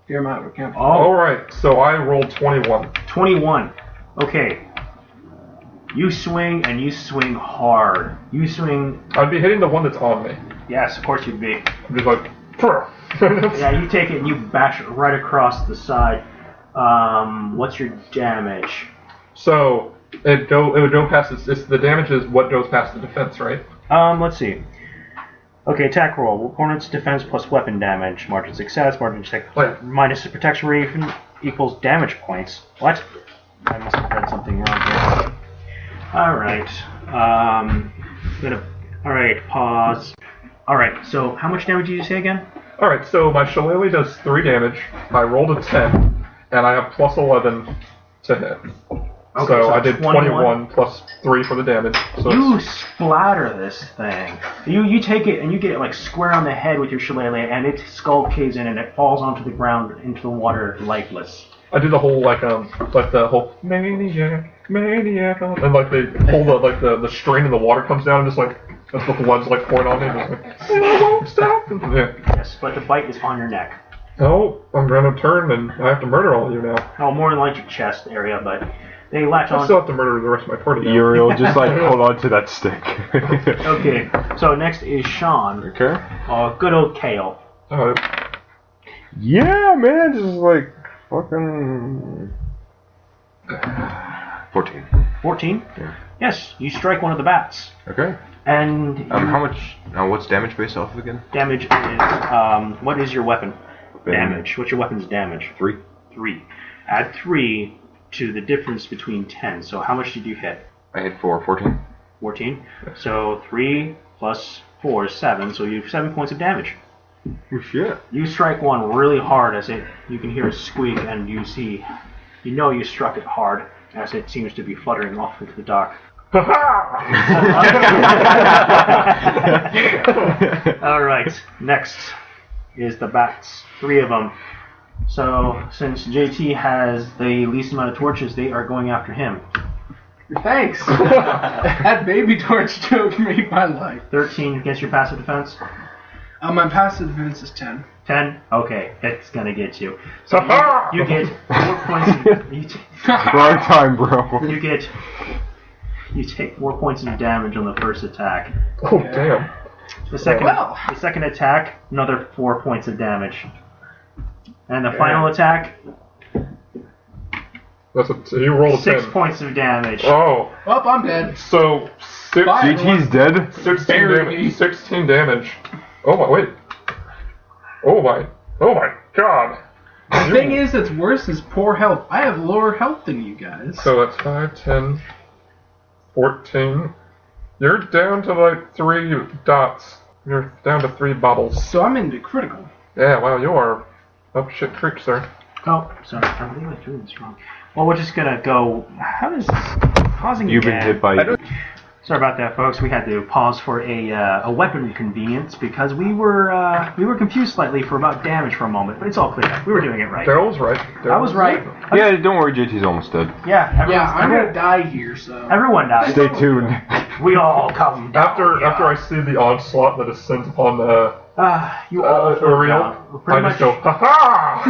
Jeremiah, we can't. alright, so I rolled 21. 21. Okay. You swing, and you swing hard. You swing... I'd be hitting the one that's on me. Yes, of course you'd be. I'm just like... Yeah, you take it and you bash it right across the side. What's your damage? So, it would go past... It's the damage is what goes past the defense, right? Let's see. Okay, attack roll. Opponent's defense plus weapon damage. Margin success. Margin check Wait. minus the protection rate equals damage points. What? I must have read something wrong here. Alright. Alright, pause. Alright, so how much damage did you say again? Alright, so my shillelagh does 3 damage. I rolled a 10, and I have plus 11 to hit. Okay, so I did 21 21 plus 3 for the damage. So You it's, splatter this thing. You take it and you get it like square on the head with your shillelagh, and its skull caves in and it falls onto the ground into the water lifeless. I do the whole like the whole maniac, and like they pull the string and the water comes down and just like that's what the blood's like pouring on me. And just like, I won't stop. Yeah. Yes, but the bite is on your neck. Oh, I'm gonna turn and I have to murder all of you now. Oh, more than like your chest area, but they latch I on. still have to murder the rest of my party. Now. Uriel, just like hold on to that stick. Okay, so next is Sean. Okay. Good old Kale. Oh, Yeah, man, just like fucking 14. 14? Yeah. Yes, you strike one of the bats. Okay. And How much? What's damage based off of again? damage is, what is your weapon? Damage. What's your weapon's damage? 3. 3. Add 3 to the difference between 10. So how much did you hit? I hit 4. 14. 14. So 3 plus 4 is 7. So you have 7 points of damage. Oh shit. You strike one really hard as you can hear a squeak, and you know you struck it hard as it seems to be fluttering off into the dock. Alright, next is the bats. 3 of them. So, since JT has the least amount of torches, they are going after him. Thanks. That baby torch joke made my life. 13 against your passive defense. My passive defense is 10. 10? Okay, that's gonna get you. So you get 4 points. Wrong time, bro. You take 4 points of damage on the first attack. oh damn. The second, Well. the second attack, another 4 points of damage. And the final attack, You rolled 6 10. points of damage. Oh, Well, I'm dead. so Bye. GT's dead. 16 Bury damage. me. 16 damage. Oh my wait. Oh my god. The thing is that's worse is poor health. I have lower health than you guys. So that's 5, 10, 14. You're down to like 3 dots. You're down to 3 bubbles. So I'm into critical. Yeah, wow, you are up shit creek, sir. Oh, sorry, I believe I threw this wrong. Well, we're just gonna go. How is this causing You've you been bad? hit by. Sorry about that, folks. We had to pause for a weapon convenience because we were confused slightly for about damage for a moment, but it's all clear up. We were doing it right. Daryl was right. I was right. Yeah, don't worry, JT's almost dead. Yeah, I'm gonna die here, so. Everyone dies. Stay tuned. We all come down. After I see the onslaught that descends upon you all fall Uriel, down. I just go, ha-ha!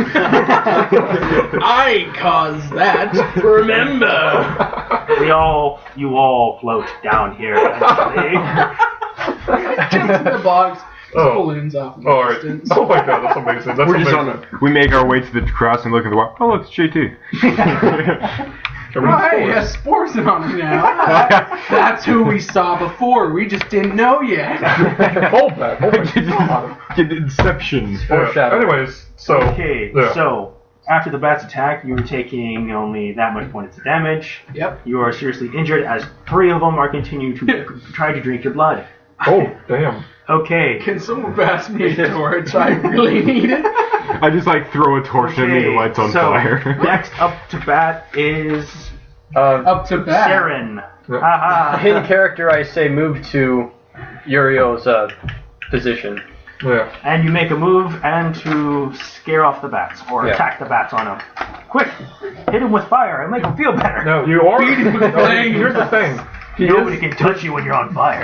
I caused that. Remember. You all float down here eventually. Just in the box. Balloons off in the All right. distance. Oh my god, that's amazing. That's We're just amazing. we make our way to the cross and look at the wall. Oh, look, it's JT. Oh, hey, he has spores on him now. That's who we saw before. We just didn't know yet. Hold that. Oh my god. Inception. Anyways, so... Okay, yeah. so after the bat's attack, you were taking only that much points of damage. Yep. You are seriously injured as 3 of them are continuing to try to drink your blood. Oh, damn. Okay. Can someone pass me a torch? I really need it. I just throw a torch and the lights on so fire. Next up to bat is Up to bat. Saren. Haha. In character, I say move to Uriel's position. Yeah. And you make a move and to scare off the bats or attack the bats on him. Quick, hit him with fire and make him feel better. No, you are... flames. Here's the thing. Nobody can touch you when you're on fire.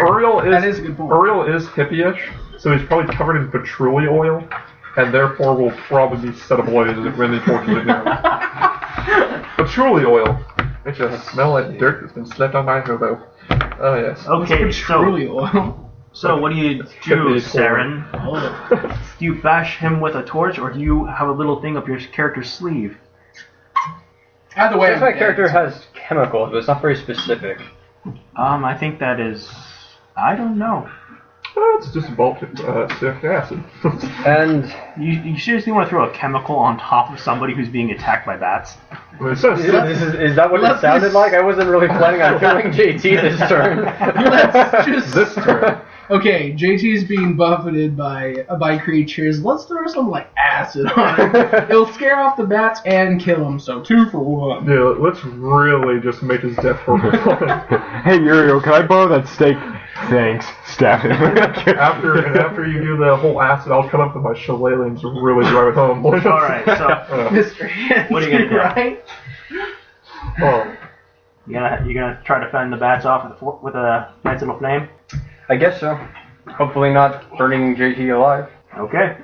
That is a good point. Uriel is hippie-ish, so he's probably covered in patchouli oil, and therefore will probably be set ablaze when he torches it near him. Patchouli oil. It just smells like dirt that's been slept on by a hobo. Oh yes. Okay, Truly oil. so what do you do, Saren? Do you bash him with a torch, or do you have a little thing up your character's sleeve? Either way, My character has chemicals, but it's not very specific. I think that is... I don't know. It's just citric acid. And You seriously want to throw a chemical on top of somebody who's being attacked by bats? It says is that what it sounded like? I wasn't really planning on killing JT this turn. Let's just... this turn. Okay, JT's being buffeted by creatures. Let's throw some acid on him. It'll scare off the bats and kill him. So 2 for 1. Yeah, let's really just make his death horrible. Hey, Uriel, can I borrow that steak? Thanks. Stab him. after you do the whole acid, I'll come up with my shillelaghs and really drive it home. Alright, so... Mr. What are you gonna do? Right? Oh. You're gonna try to fend the bats off with a nice little flame? I guess so. Hopefully not burning JT alive. Okay.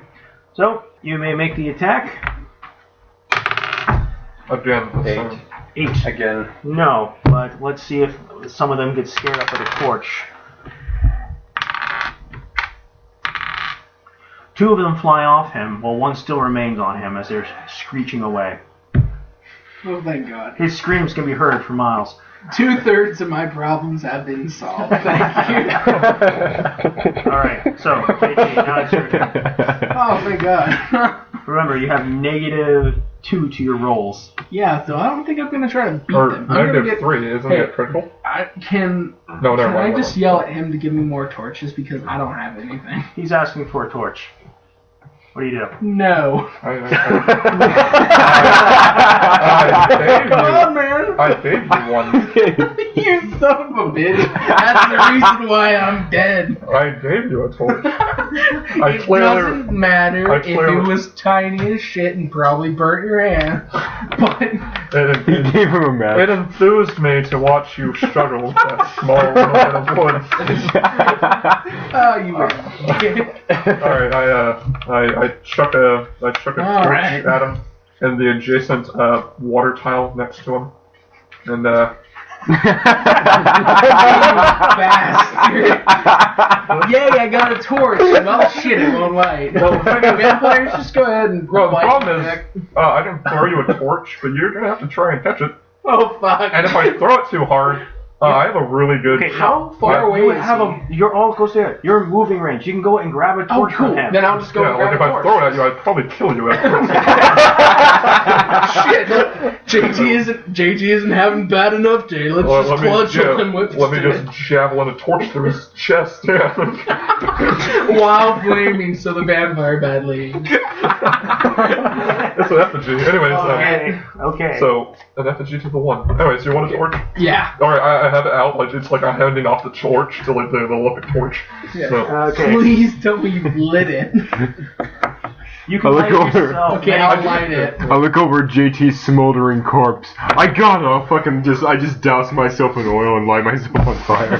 So, you may make the attack. Again. 8. 8. Again. No, but let's see if some of them get scared up with a torch. 2 of them fly off him, while 1 still remains on him as they're screeching away. Oh, thank God. His screams can be heard for miles. 2/3 of my problems have been solved. Thank you. Alright, so, JT, now it's your turn. Oh, thank God. Remember, you have -2 to your rolls. Yeah, so I don't think I'm going to try to beat Or them. I'm gonna get, -3, isn't it critical? Can No, never I mind. just yell at him to give me more torches because I don't have anything? He's asking for a torch. What do you do? No. I Come on, man. I gave you one. You son of a bitch. That's the reason why I'm dead. I gave you a torch. It doesn't matter if it was tiny as shit and probably burnt your hand. But He gave him a match. It enthused me to watch you struggle with that small little bit of wood. oh, you were. Alright, I chuck a torch Alright. at him in the adjacent water tile next to him. And bastard. Yay, I got a torch. Well, shit, it won't light. Well, vampires, just go ahead and well, the light problem it is, back. I can throw you a torch, but you're gonna have to try and catch it. Oh, fuck. And if I throw it too hard, I have a really good. Okay, How far away you is have he? you're all close there. You're in moving range. You can go and grab a Oh, torch cool. from him. Then I'll just go Yeah, and grab like if a I torch. throw it at you, I'd probably kill you afterwards. Shit. JT isn't having bad enough day. Let's just clutch him with Let me just javelin a torch through his chest. While flaming, so the vampire badly. It's an effigy. Anyways, Okay. so an effigy to the one. Anyways, you want a torch? Yeah. Alright, I have it out, like it's like I'm handing off the torch to like the electric torch. Yeah. So, Okay. Please tell me you've lit it. You can light it yourself. Okay, I'll light it. I look over JT's smoldering corpse. I just douse myself in oil and light myself on fire.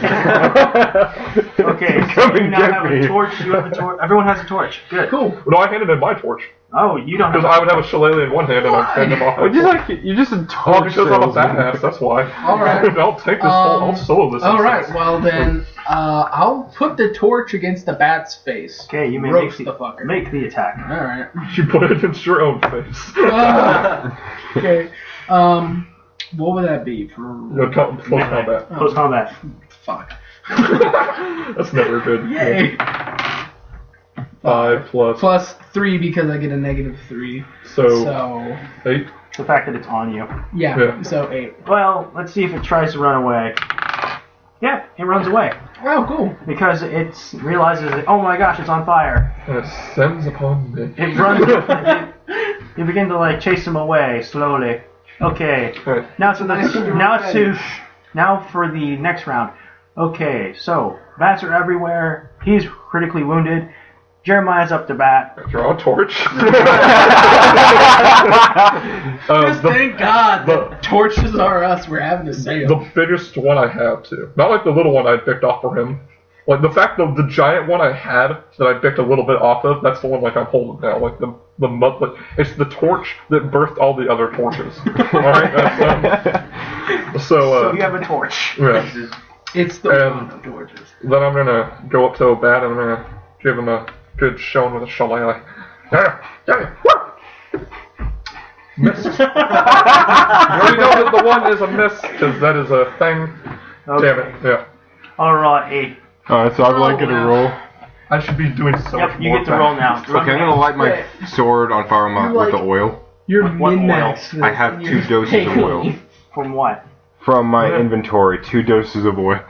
Okay, so Come you and now get have me. a torch. You have a torch. Everyone has a torch. Good. Cool. no, I handed in my torch. Oh, you don't have Because I would have a shillelagh in one hand and I'd hand him off my torch. You're just a Oh, torch because I'm a salesman. badass, that's why. Alright. I'll take this I'll solo this. Alright, well then, I'll put the torch against the bat's face. Okay, you may Roast make the fucker. Make the attack. Alright. You put it against your own face. Okay. What would that be for? No, close combat. Close combat. Fuck. That's never good. Yay. 5 plus. Plus 3 because I get a -3. So, So 8. The fact that it's on you. yeah. So 8. Well, let's see if it tries to run away. Yeah, it runs away Oh, cool. because it realizes that, oh my gosh, it's on fire. And it sends upon me. It runs. You begin to like chase him away slowly. Okay. Alright. Now for the next round. Okay, so bats are everywhere. He's critically wounded. Jeremiah's up to bat. Draw a torch. Thank God the torches are us. We're having to say The biggest one I have too. Not like the little one I picked off for him. Like the fact that the giant one I had that I picked a little bit off of, that's the one like I'm holding now. Like the like, it's the torch that birthed all the other torches. Alright? So you have a torch. Yeah. It's the one of torches. Then I'm gonna go up to a bat and I'm gonna give him a good showing with a shillelagh. Miss. You already know that the one is a miss, because that is a thing. Okay. Damn it, yeah. Alright. Alright, so I'd like it to roll. I should be doing so much Yep, you more get to roll now. Okay, I'm gonna light my sword on fire with the oil. You're What min-max. I have 2 doses of oil. From what? From my inventory, 2 doses of oil.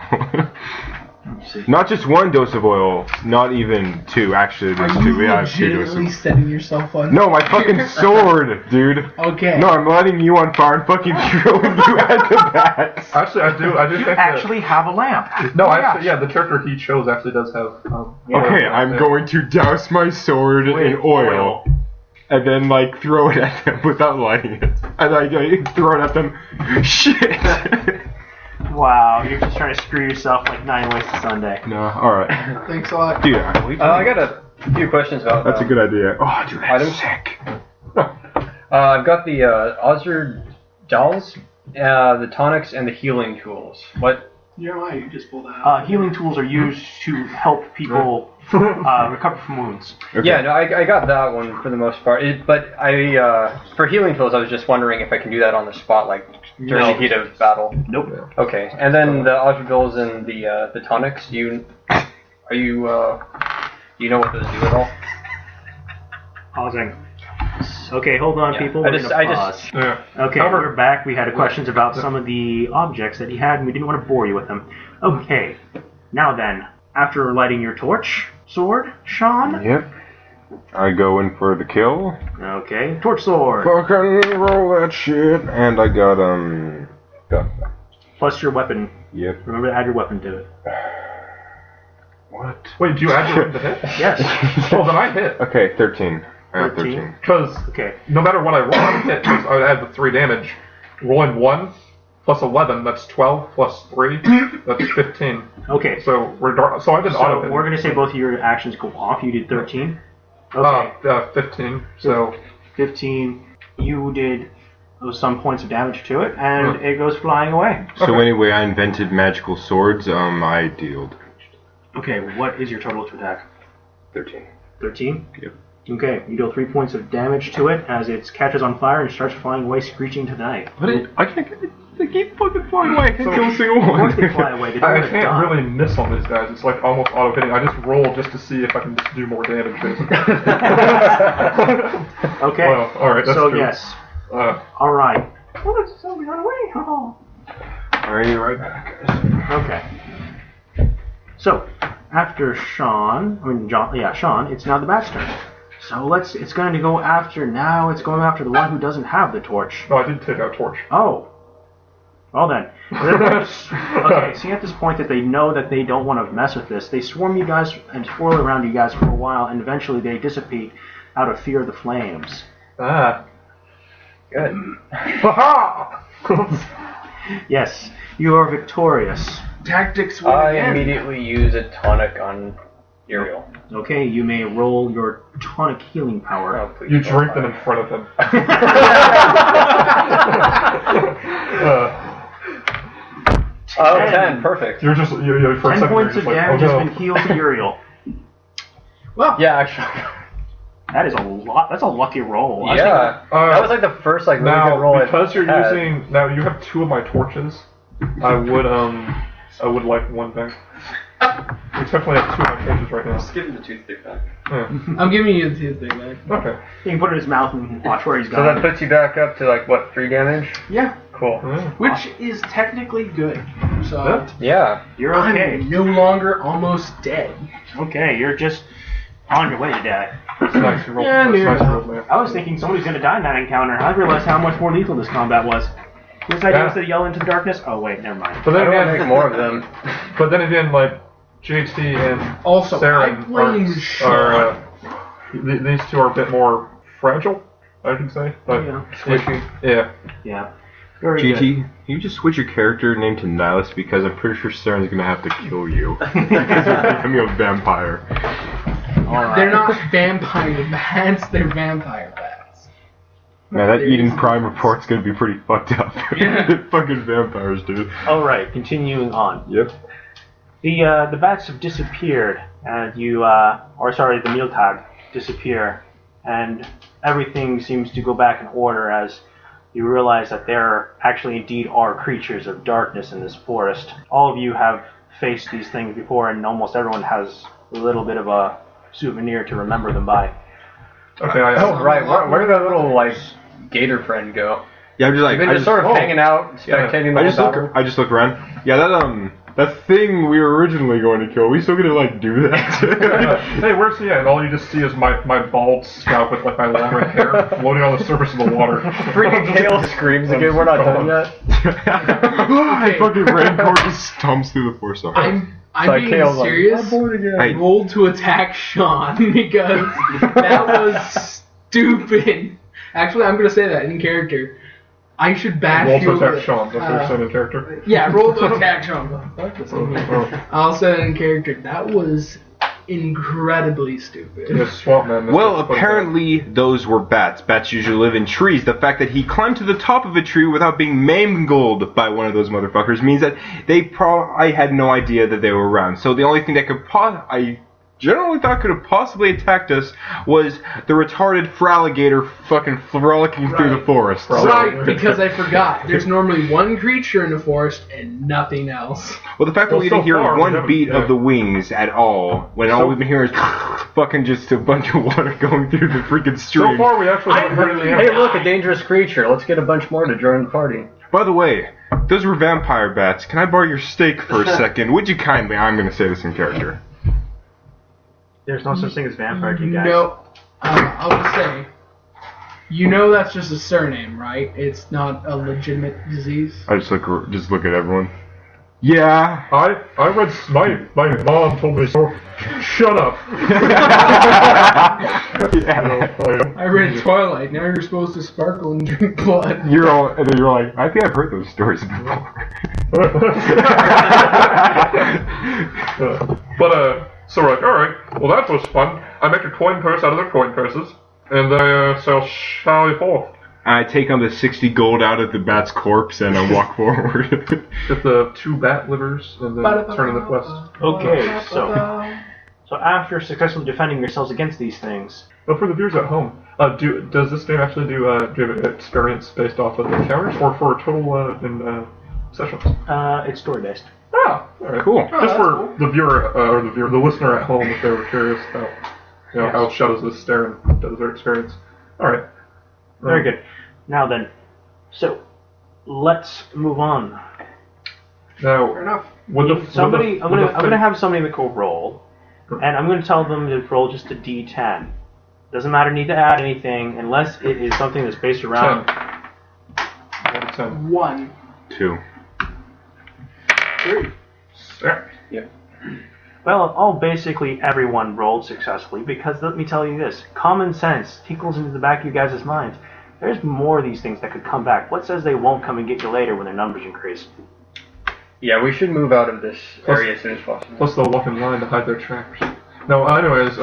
Let's see. Not just 1 dose of oil, not even 2. Actually, there's 2. We have 2 legitimately doses. setting yourself on No, my fucking sword, dude. Okay. No, I'm lighting you on fire and fucking throwing you at the bats. Actually, I do think Actually have a lamp. that... No, Oh my actually, gosh. yeah, the character he chose actually does have... Okay, I'm going to douse my sword in oil. And then, like, throw it at them without lighting it. And I throw it at them. Shit! Wow, you're just trying to screw yourself like 9 ways to Sunday. No, alright. Thanks a lot. Dude, I got a few questions about that's a good idea. Oh, dude, that's items. sick. I've got the Ozzer dolls, the tonics, and the healing tools. What? You're right. You just pulled that out. Healing tools are used to help people recover from wounds. Okay. Yeah, no, I got that one for the most part. But for healing tools, I was just wondering if I can do that on the spot, like during the heat of battle. Nope. Okay, and then the Ozzer dolls and the tonics. Do you know what those do at all? Pausing. Okay, hold on, Yeah, people. I We're just- gonna I pause. just- Yeah. Okay, we're back. We had questions about some of the objects that he had, and we didn't want to bore you with them. Okay, now then, after lighting your torch sword, Sean. Yep. I go in for the kill. Okay, torch sword. Fucking roll that shit. And I got, Plus your weapon. Yep. Remember to add your weapon to it. What? Wait, do you add your weapon to hit? Yes. Oh, then I hit. Okay, 13. I have 13. 13. Because Okay. no matter what I roll, I hit. 'Cause I would add the 3 damage. Rolling 1 plus 11, that's 12 plus 3, that's 15. Okay. So so I did auto So hit. we're gonna say both of your actions go off. You did 13. Okay. 15. So 15. You did some points of damage to it, and it goes flying away. So anyway, I invented magical swords. I dealt Okay, what is your total to attack? 13. 13? Yep. Okay, you deal 3 points of damage to it as it catches on fire and starts flying away, screeching to the night. What? I can't get it. They keep fucking flying away. I can't kill a single Of course they one. fly away. They don't I get can't done. really miss on these guys. It's like almost auto hitting. I just roll just to see if I can just do more damage. Basically. Okay. Well, all right. That's so true. yes. All right. Oh, so we run away. Oh. Alright, right back, guys. Okay. So after Sean, Sean, it's now the bat's turn. So it's going to go after now. It's going after the one who doesn't have the torch. No, I did take out torch. Oh. Well then. Okay, see at this point that they know that they don't want to mess with this. They swarm you guys and swirl around you guys for a while, and eventually they dissipate out of fear of the flames. Ah. Good. Ha Yes, you are victorious. Tactics win I again. immediately use a tonic on Uriel. Okay, you may roll your tonic healing power. Oh, please You don't drink lie. them in front of him. Oh, 10, perfect. You're just you for a 10 second. points you're of just like, damage oh, has been healed to Uriel. Well, Yeah, actually. That is a lot. That's a lucky roll. I was Yeah. That was like the first like really good roll Now, I because you're had. using now, you have 2 of my torches. I would like one thing. You definitely have 2 of my torches right now. Just give him the toothpick back. Yeah. I'm giving you the toothpick back. Okay. You can put it in his mouth and watch where he's So that going. puts you back up to like what, 3 damage? Yeah, Cool. Yeah. which is technically good. So Yeah. Yeah. You're okay. I'm no longer almost dead. Okay, you're just on your way to die. That's nice. You rolled, Yeah, that's near nice enough. rolled, man. I was thinking somebody's going to die in that encounter. I realized how much more lethal this combat was. This idea Yeah. was to yell into the darkness. Oh wait, never mind. But I then don't want to again, make more of them. but then again, like JT and Also, Sarah I blame are, Sean. these 2 are a bit more fragile, I can say. But Yeah. Squishy. yeah. Yeah. Very good. GT, you just switch your character name to Nihilus because I'm pretty sure Saren's gonna have to kill you. Because you're becoming a vampire. Alright. They're not vampire bats, they're vampire bats. Man, that There Eden is- Prime report's gonna be pretty fucked up. Yeah. Fucking vampires, dude. Alright, continuing on. Yep. The bats have disappeared, and the Mealtag disappear, and everything seems to go back in order as you realize that there actually indeed are creatures of darkness in this forest. All of you have faced these things before, and almost everyone has a little bit of a souvenir to remember them by. Okay. Oh, right. Where did that little like gator friend go? Yeah, I'm just like You've been just sort of hanging out, spectating I the just whole look. battle. I just look around. Yeah, that thing we were originally going to kill. We still gonna like do that? Hey, where's he at? And all you just see is my bald scalp with like my long red hair floating on the surface of the water. Freaking Kale screams again. We're not done yet. I fucking Rancor just stomps through the forest. I'm So being Kale's like, serious. "I'm bored again." Hey. Rolled to attack Sean because that was stupid. Actually, I'm gonna say that in character. I should bash Roll you. to attack Sean. That's what you're saying in character. Yeah, roll to attack Sean. I'll say it in character. That was incredibly stupid. Yeah, Swamp Man. Well, apparently those were bats. Bats usually live in trees. The fact that he climbed to the top of a tree without being mangled by one of those motherfuckers means that I had no idea that they were around. So the only thing that I generally thought could have possibly attacked us was the retarded fralligator fucking frolicking through the Right. forest. Right, because I forgot. There's normally one creature in the forest and nothing else. Well, the fact that Well, we didn't so hear far, we one haven't- beat yeah. of the wings at all, when all we've been hearing is fucking just a bunch of water going through the freaking stream. So far, we actually haven't heard anything Hey, else. look, a dangerous creature. Let's get a bunch more to join the party. By the way, those were vampire bats. Can I borrow your steak for a second? Would you kindly? I'm going to say this in character. There's no such thing as vampire, you guys. No, I'll just say, you know that's just a surname, right? It's not a legitimate disease. I just look at everyone. Yeah. I read my mom told me so. Shut up. Yeah. I read Twilight. Now you're supposed to sparkle and drink blood. You're all, and then you're like, I think I've heard those stories before. So we're like, alright, well that was fun. I make a coin purse out of their coin purses, and I shall sally forth. I take on the 60 gold out of the bat's corpse and I walk forward. Get the 2 bat livers, and then turn in the quest. Okay, so after successfully defending yourselves against these things, But for the viewers at home, Does this game actually do you have experience based off of the encounters, or for a total in sessions? It's story based. Ah, all right. Cool. Just for the viewer or the listener at home, if they were curious about how Shadows of Esteren does their experience. All right. Very good. Now then, so let's move on. Now, Fair enough. I'm gonna have somebody make a roll, and I'm gonna tell them to roll just a D10. Doesn't matter, need to add anything unless it is something that's based around 10. 1. 2. 3. Sick. Well, basically everyone rolled successfully because let me tell you this: common sense tickles into the back of you guys' minds. There's more of these things that could come back. What says they won't come and get you later when their numbers increase? Yeah, we should move out of this area as soon as possible. Plus they'll walk in line to hide their tracks. No, anyways,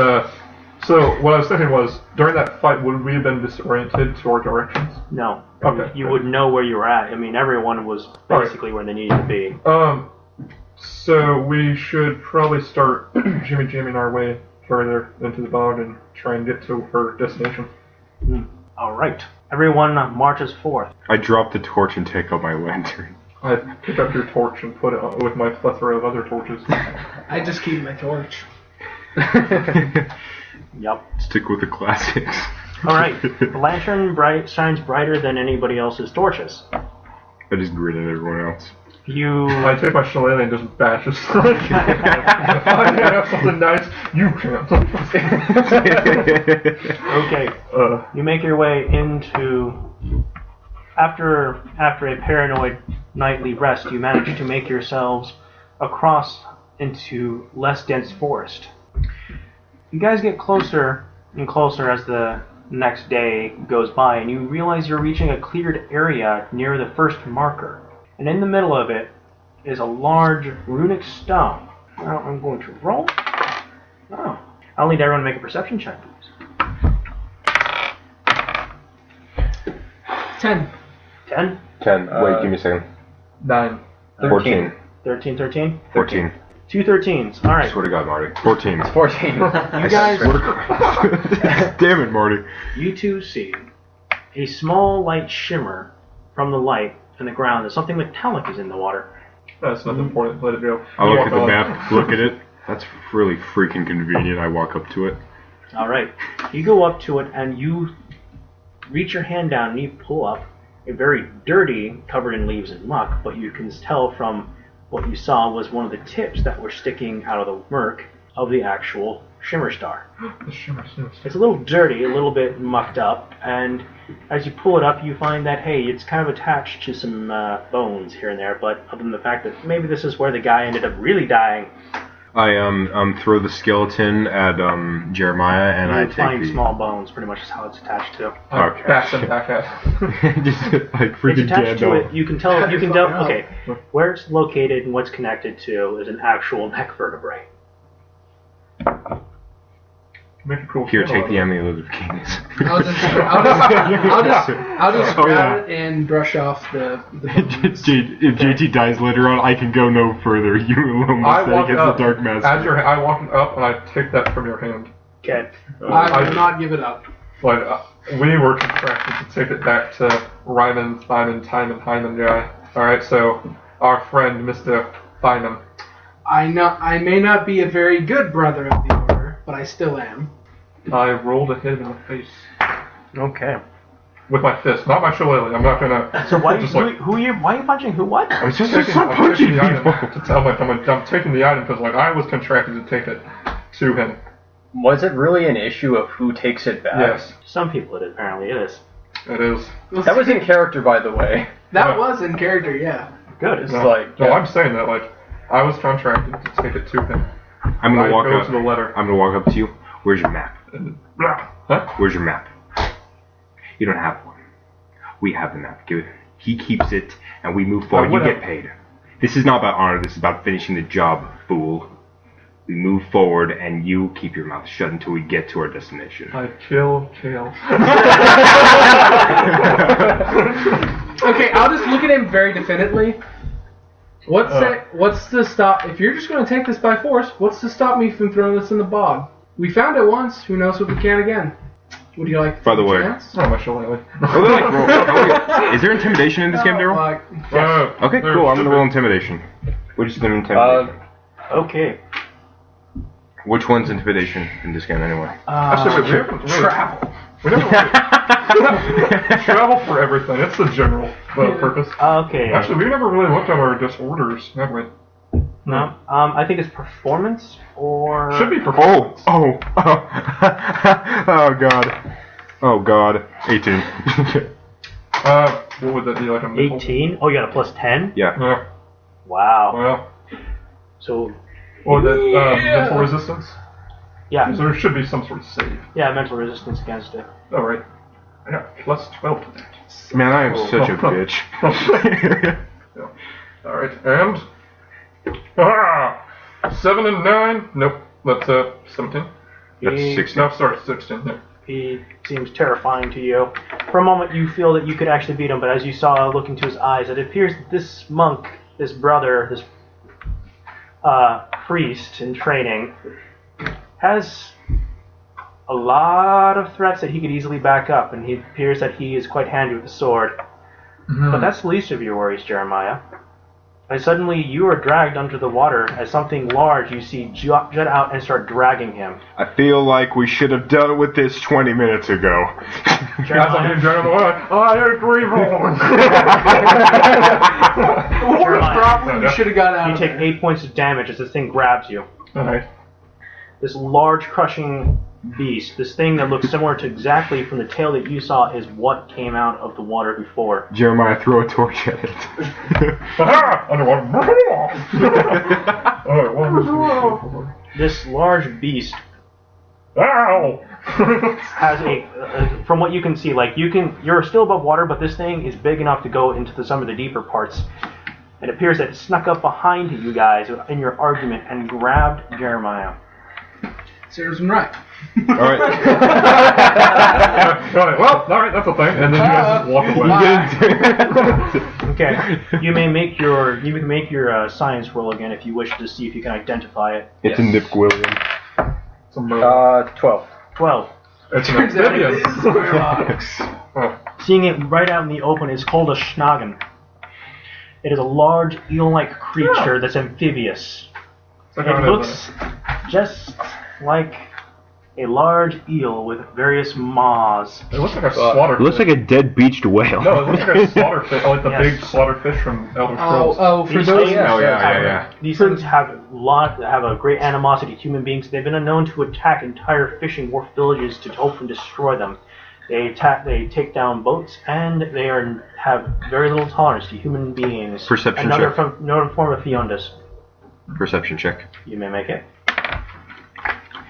so what I was thinking was, during that fight, would we have been disoriented to our directions? No. Okay. You would know where you were at. I mean, everyone was basically where they needed to be. So we should probably start jamming our way further into the bog and try and get to our destination. All right. Everyone marches forth. I drop the torch and take out my lantern. I pick up your torch and put it on with my plethora of other torches. I just keep my torch. Yep. Stick with the classics. All right. The lantern shines brighter than anybody else's torches. I just grin at everyone else. I take my shillelagh and just bash it. If I have something nice, you can't. Okay. You make your way into... After a paranoid nightly rest, you manage to make yourselves across into less dense forest. You guys get closer and closer as the next day goes by, and you realize you're reaching a cleared area near the first marker. And in the middle of it is a large runic stone. Now I'm going to roll. Oh. I'll need everyone to make a perception check, please. 10. 10. Wait, give me a second. 9. 14. 13. 14. 2 13s. All right. Swear to God, Marty. 14. 14. You guys, Damn it, Marty. you two see a small light shimmer from the light in the ground. There's something metallic is in the water. That's not important. Let it go. I look at the map, look at it. That's really freaking convenient. I walk up to it. All right. You go up to it and you reach your hand down and you pull up a very dirty, covered in leaves and muck, but you can tell from what you saw was one of the tips that were sticking out of the murk of the actual shimmer star. The shimmer. It's a little dirty, a little bit mucked up, and as you pull it up, you find that, hey, it's kind of attached to some bones here and there, but other than the fact that maybe this is where the guy ended up really dying. I throw the skeleton at Jeremiah, and I You take find the... small bones, pretty much is how it's attached to. I bash them back at. Just like It's freaking attached to Gandalf. it. You can tell. Okay, where it's located and what's connected to is an actual neck vertebrae. Make a cool. Here, candle take the out of amulet of kings. I'll just Oh, grab yeah. it and brush off the bones. If JT dies later on, I can go no further. You alone I must walk take as up the Dark Master. I walk up and I take that from your hand. Okay. I will not give it up. But we were contracted to take it back to Ryman, Thyman, Timon, Hyman guy. Alright, so our friend, Mr. Thyman. I may not be a very good brother of the Order, but I still am. I rolled a hit in the face. Okay. With my fist, not my shillelagh. I'm not gonna. So why just why like, are you punching who? What? I was just taking, stop I'm punching taking the item people. to tell I'm taking the item because like I was contracted to take it to him. Was it really an issue of who takes it back? Yes, Some people it apparently is. it is. That was in character, by the way. That was in character, yeah. Good. It's No, like, no, yeah. I'm saying that like I was contracted to take it to him. I'm gonna I walk go up. to the letter. I'm gonna walk up to you. Where's your map? Huh? Where's your map? You don't have one. We have the map. Give it. He keeps it, and we move forward. You whatever. get paid. This is not about honor. This is about finishing the job, fool. We move forward, and you keep your mouth shut until we get to our destination. I kill Kale. Okay, I'll just look at him very definitely. What's to stop? If you're just going to take this by force, what's to stop me from throwing this in the bog? We found it once. Who knows if we can again? Would you like? By the way. Oh, my shillelagh. Is there intimidation in this game, Daryl? Okay, cool. I'm gonna roll intimidation. Which is intimidation? Okay. Which one's intimidation in this game, anyway? Actually, wait, we haven't really... Travel. We never really... Travel for everything. It's the general purpose. Okay. Actually, we never really looked at our disorders, have we? No. I think it's performance or... Should be performance. Oh god. 18. What would that be, like a missile? 18? Oh, you got a plus 10? Yeah. Yeah. Wow. Well... So... Or that mental resistance? Yeah. There should be some sort of save. Yeah, mental resistance against it. Oh, right. I got plus 12 to that. Man, I am such a bitch. Yeah. Alright, and... 7 and 9? Nope. That's 17. That's 16. No, sorry, 16. Yeah. He seems terrifying to you. For a moment, you feel that you could actually beat him, but as you saw, look into his eyes, it appears that this monk, this brother, this priest in training, has a lot of threats that he could easily back up, and he appears that he is quite handy with the sword. Mm-hmm. But that's the least of your worries, Jeremiah. And suddenly you are dragged under the water as something large you see jut out and start dragging him. I feel like we should have dealt with this 20 minutes ago. Jeremiah, I agree, Roland. Jeremiah, You should have got out you of take there. 8 points of damage as this thing grabs you. Alright. This large crushing beast, this thing that looks similar to exactly from the tail that you saw, is what came out of the water before. Jeremiah, throw a torch at it. Aha! Underwater. Alright, one. This large beast Ow! has from what you can see, like you're still above water, but this thing is big enough to go into some of the deeper parts. It appears that it snuck up behind you guys in your argument and grabbed Jeremiah. Serves him right. Alright. Alright, well, alright, that's a thing. And then you guys just walk away. Okay, you can make your science roll again if you wish to see if you can identify it. It's a Nip William. It's a murder. 12. 12. It's an Turns out it amphibian. is square box. Oh. Seeing it right out in the open is called a schnagen. It is a large eel-like creature that's amphibious. It's like It looks just like a large eel with various maws. It looks like a slaughter. It looks like a dead beached whale. No, it looks like a slaughter fish, like the Yes. big slaughter fish from Elder Scrolls. For These those. things yeah. These things have a great animosity to human beings. They've been known to attack entire fishing wharf villages to open destroy them. They take down boats, and they have very little tolerance to human beings. Perception Another check. another form of Fiondus. Perception check. You may make it.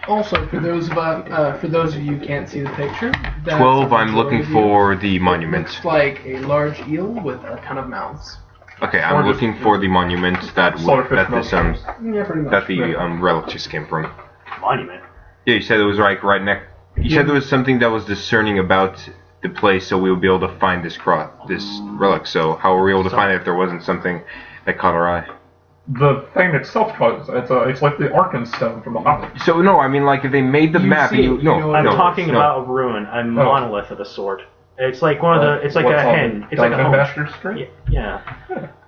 Also, for those of you who can't see the picture, that's 12, a I'm looking view. for the It monument. looks like a large eel with a ton of mouths. Okay, I'm looking for the monument that this Yeah, pretty much. that the relic just came from. Monument. Yeah, you said it was right next. You said there was something that was discerning about the place, so we would be able to find this relic. So how were we able to find it if there wasn't something that caught our eye? The thing itself causes it's like the Arkenstone from the Hobbit. So no, I mean like if they made the You map, see it, you know I'm No, talking about a ruin, a monolith of a sort. It's like one of the. It's like a hen. It's like a Dungeon henge. Master's Street? Yeah.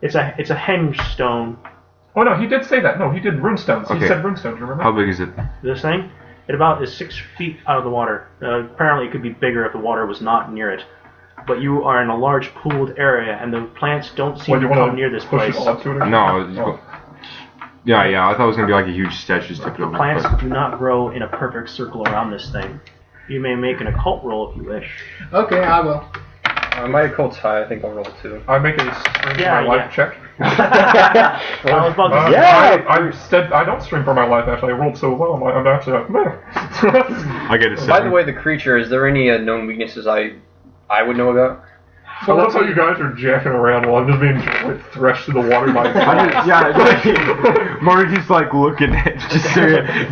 It's a henge stone. Oh no, he did say that. No, he did runestones. He Okay. said runestones, remember? How big is it? This thing, it about is 6 feet out of the water. Apparently, it could be bigger if the water was not near it. But you are in a large pooled area, and the plants don't seem What, to you want come near this push place. it onto it or No. something? Yeah. I thought it was gonna be like a huge statue just tipped over. Plants do not grow in a perfect circle around this thing. You may make an occult roll if you wish. Okay, I will. My occult's high. I think I'll roll 2. I make a stream Yeah, for my life yeah. check. I was about to say, I don't stream for my life, actually. I rolled so low, I'm actually like, meh. I get a 7. By the way, the creature, is there any known weaknesses I would know about? I love how you guys are jacking around while I'm just being like, threshed to the water by Marty's like looking at just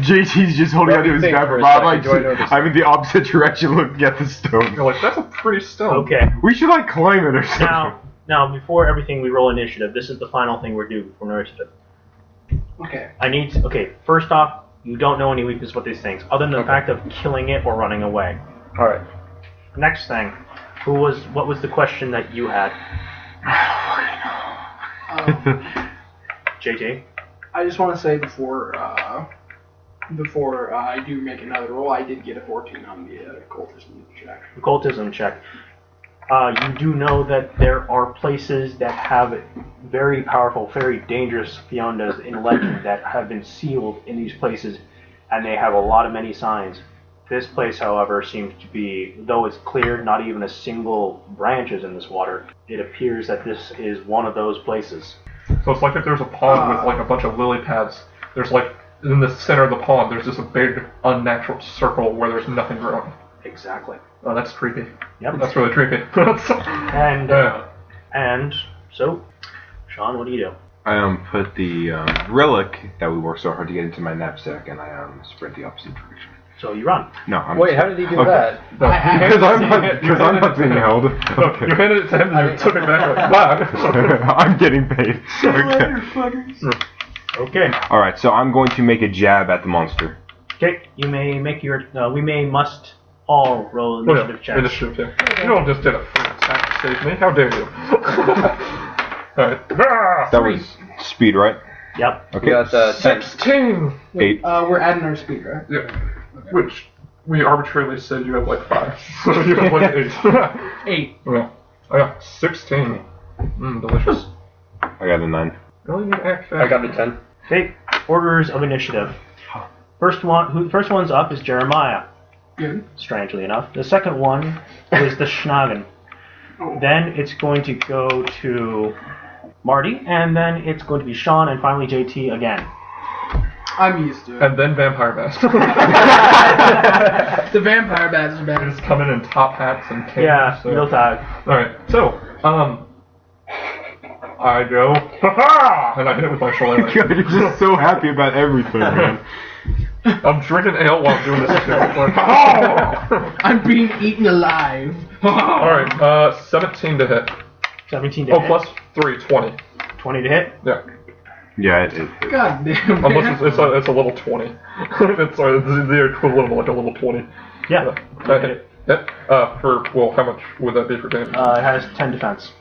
JT's just holding Let onto me his think back. for a Bob second. like Do I know this? I'm in the opposite direction looking at the stone. You're like, that's a pretty stone. okay. We should like climb it or something. Now, before everything, we roll initiative. This is the final thing we're doing for initiative. Okay. First off, you don't know any weakness with these things, other than the fact of killing it or running away. Alright. next thing. What was the question that you had? JT? I just want to say before I do make another roll, I did get a 14 on the occultism check. Occultism check. You do know that there are places that have very powerful, very dangerous Fiondas in legend that have been sealed in these places, and they have a lot of many signs. This place, however, seems to be, though it's clear, not even a single branch is in this water. It appears that this is one of those places. So it's like if there's a pond with like a bunch of lily pads. There's like in the center of the pond, there's just a big unnatural circle where there's nothing growing. Exactly. Oh, that's creepy. Yep. That's really creepy. And so, Sean, what do you do? I put the relic that we worked so hard to get into my knapsack, and I sprint the opposite direction. So you run. No, I'm Wait, how did he do that? Because I'm not being held. Okay. You handed it to him and you took it back like, wow. I'm getting paid. Okay. All right, so I'm going to make a jab at the monster. Okay, you may make your. must all roll initiative checks. Initiative check. You don't just did a free attack to save me. How dare you? Alright. That was speed, right? Yep. Okay. You got 10. 16! 8. We're adding our speed, right? Yeah. Which we arbitrarily said you have like 5. So you have like 8. 8. Yeah. I got 16. Delicious. I got a 9. Really need to act fast. I got a 10. Okay, orders of initiative. First one's up is Jeremiah. Good. Strangely enough. The second one is the Schnagen. Then it's going to go to Marty, and then it's going to be Sean, and finally JT again. I'm used to it. And then Vampire Mask. The Vampire Bats are They better. just come in top hats and capes. Yeah, so. real tag. Alright, so, I go, ha-ha! And I hit it with my shoulder. You're just so happy about everything, man. I'm drinking ale while I'm doing this shit. Like, ha-ha! I'm being eaten alive. Alright, 17 to hit. 17 to hit. Plus 3, 20. 20 to hit. Yeah. Yeah, it God damn. Unless it's a little 20. It's the equivalent of like a little 20. Yeah. I hit it. How much would that be for damage? It has 10 defense.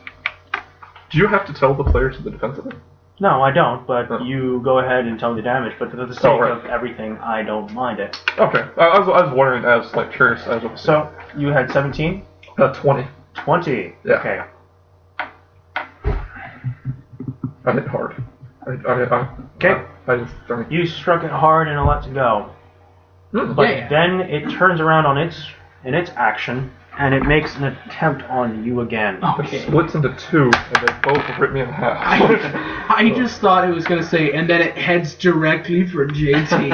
Do you have to tell the player to the defense of it? No, I don't, but you go ahead and tell me the damage, but for the sake of everything, I don't mind it. Okay. I was wondering, as like curious as of. So, you had 17? 20. 20. Yeah. Okay. I hit hard. Okay. I just don't. You struck it hard and it lets it go. But then it turns around in its action, and it makes an attempt on you again. It splits into 2, and they both rip me in half. I just thought it was going to say, and then it heads directly for JT.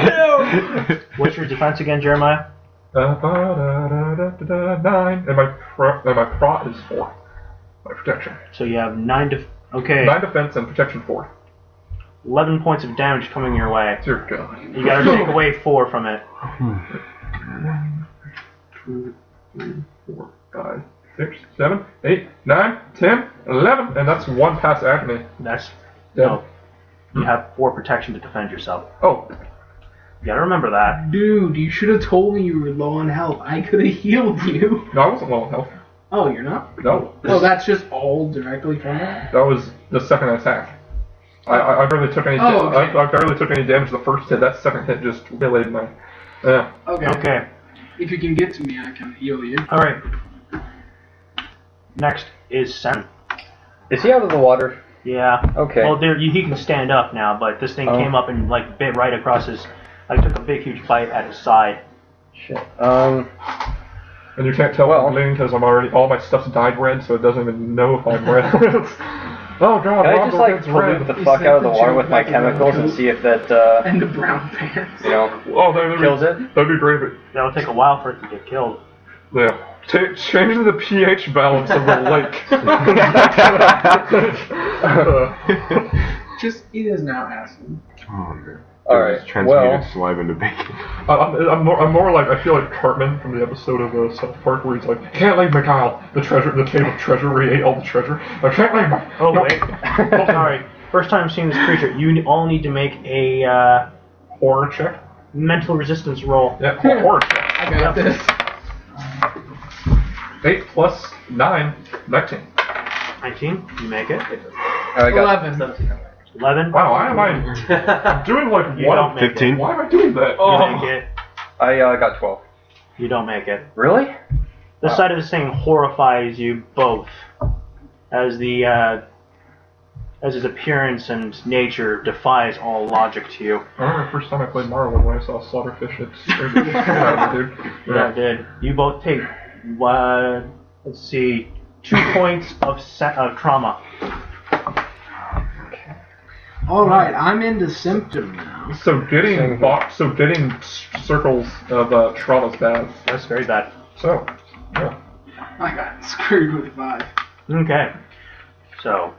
No! What's your defense again, Jeremiah? 9, and my prot is 4. My protection. So you have 9 Okay. 9 defense and protection 4. 11 points of damage coming your way. Dear God. You gotta take away 4 from it. 1, 2, 3, 4, 5, 6, 7, 8, 9, 10, 11, and that's 1 pass agony. That's... Yeah. No. You have 4 protection to defend yourself. Oh. You gotta remember that. Dude, you should have told me you were low on health. I could have healed you. No, I wasn't low on health. Oh, you're not? No. Oh, that's just all directly from that? That was the second attack. I barely took any. I barely took any damage the first hit. That second hit just waylaid my. Yeah. Okay. If you can get to me, I can heal you. Alright. Next is Sam. Is he out of the water? Yeah. Okay. Well, he can stand up now, but this thing came up and like bit right across his. Like took a big, huge bite at his side. Shit. And you can't tell I'm bleeding because all my stuff's dyed red, so it doesn't even know if I'm red. Oh God! Can I just like pollute the fuck out of the water with my chemicals and see if that and the brown pants. You know, kills it? That'd be great. That'll take a while for it to get killed. Yeah. Changing the pH balance of the lake. He is now acid. Oh, man. Alright, Transmuted saliva into bacon. I'm more like, I feel like Cartman from the episode of South Park where he's like, can't leave Mikhail, the cave of treasure where he ate all the treasure. I can't leave him. Oh, wait. Oh, sorry. First time seeing this creature, you all need to make a horror check. Mental resistance roll. Yeah, horror check. I I got this. 8 plus 9, 19. 19. You make it. I got 11. 11. Wow, why am I? I'm doing like You one don't make 15. it. Why am I doing that? You Oh, make it. I got 12. You don't make it. Really? The sight of this thing horrifies you both, as as his appearance and nature defies all logic to you. I remember the first time I played Morrowind when I saw Slaughterfish. It scared the shit out of me, dude. Yeah, it did. You both take, let's see, 2 points of trauma. All right, I'm into symptom now. So getting circles of trauma's bad. That's very bad. So, yeah. I got screwed with 5. Okay. So,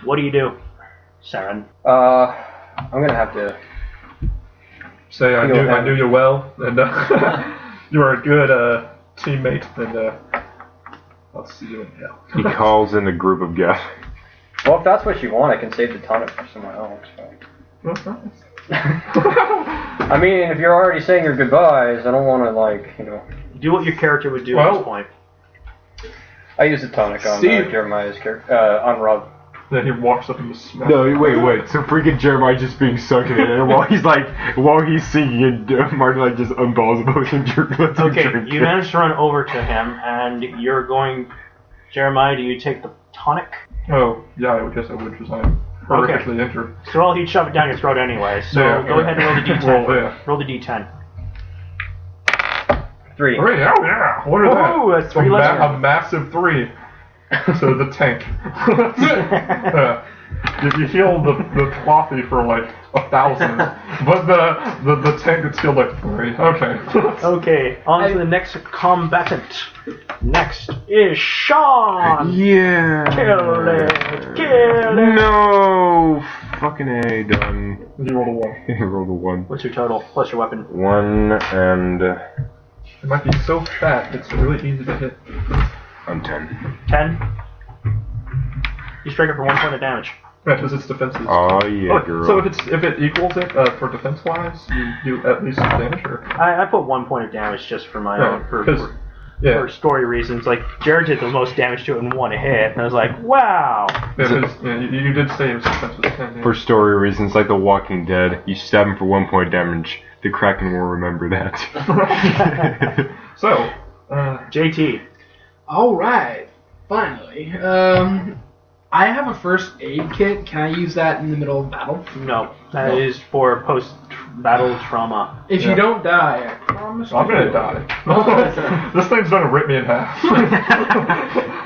what do you do, Saren? I'm gonna have to. Say I Feel knew you well, and you are a good teammate, and I'll see you in hell. He calls in a group of guys. Well, if that's what you want, I can save the tonic for someone else. So. I mean, if you're already saying your goodbyes, I don't want to Do what your character would do at this point. I use the tonic on Jeremiah's character, on Rob. Then he walks up and just. No, wait. So freaking Jeremiah just being sucked in, and while he's singing, and Martin just unballs a potion. Okay, you managed to run over to him, and you're going. Jeremiah, do you take the tonic? Oh, yeah, I guess I would, because I'm horrifically injured. So well, he'd shove it down your throat anyway. So go ahead and roll the d10. Roll the d10. 3. 3, oh yeah! What is that? Ooh, that's 3 less. A massive 3. So the tank. If you heal the clothy for like 1,000, but the tank would heal like 3. Okay. Okay, on to the next combatant. Next is Sean. Yeah. Kill it. No. Fucking A, done. You rolled a 1. He rolled a 1. What's your total plus your weapon? 1 and It might be so fat, it's really easy to hit. I'm 10. 10. You strike it for 1 point of damage. Yeah, because it's defenses. Oh yeah, girl. So if it equals it for defense wise, you do at least some damage, or? I put 1 point of damage just for my own for story reasons. Like Jared did the most damage to it in 1 hit, and I was like, wow. Yeah, you did say it was defense was 10. Yeah. For story reasons, like The Walking Dead, you stab him for 1 point of damage. The Kraken will remember that. So, JT. All right, finally. I have a first aid kit. Can I use that in the middle of battle? No, that is for post-battle trauma. If you don't die, I promise I'm gonna die. This thing's gonna rip me in half.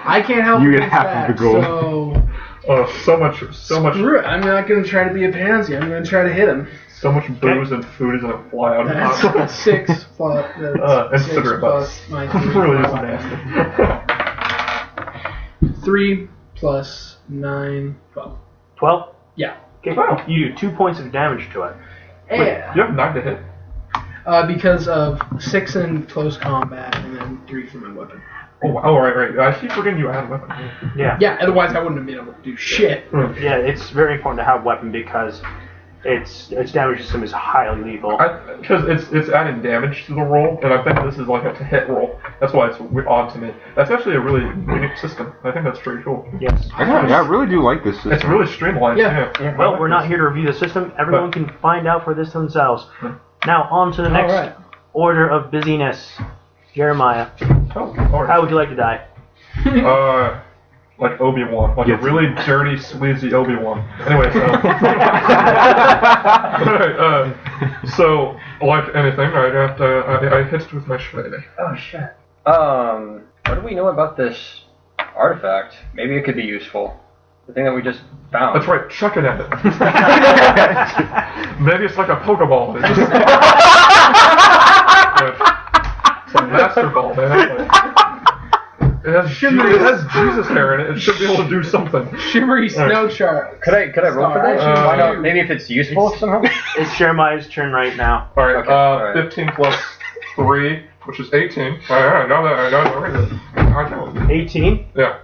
I can't help You get against half that, of the gold. So much. Screw it. I'm not gonna try to be a pansy. I'm gonna try to hit him. So much booze and food is gonna fly out of my That's 6 plus. and 6 cigarette plus butts. my It 3. really is nasty. 3 plus 9, 12. 12? Yeah. Okay. Wow. You do 2 points of damage to it. Yeah. You have 9 to hit. Because of 6 in close combat and then 3 for my weapon. Oh, right. I keep forgetting you had a weapon. Yeah. Yeah, otherwise I wouldn't have been able to do shit. Yeah, it's very important to have a weapon because its damage system is highly lethal. Because it's adding damage to the roll, and I think this is like a hit roll. That's why it's odd to me. That's actually a really unique system. I think that's pretty cool. Yes. I really do like this system. It's really streamlined. Yeah. Well, we're not here to review the system. Everyone can find out for this themselves. Now, on to the next order of busyness. Jeremiah, how would you like to die? Like Obi-Wan. Like a really dirty, sleazy Obi-Wan. Anyway, so like anything, I hit with my shredder. Oh shit. What do we know about this artifact? Maybe it could be useful. The thing that we just found. That's right, chuck it at it. Maybe it's like a Pokeball. It's a Master Ball, man. It has Jesus hair in it. It should be able to do something. Shimmery snow shark. Could I roll for that? Why not? Maybe if it's useful somehow. It's Jeremiah's turn right now. All right. Okay, 15 plus 3, which is 18. All right. I know that. 18. Yeah.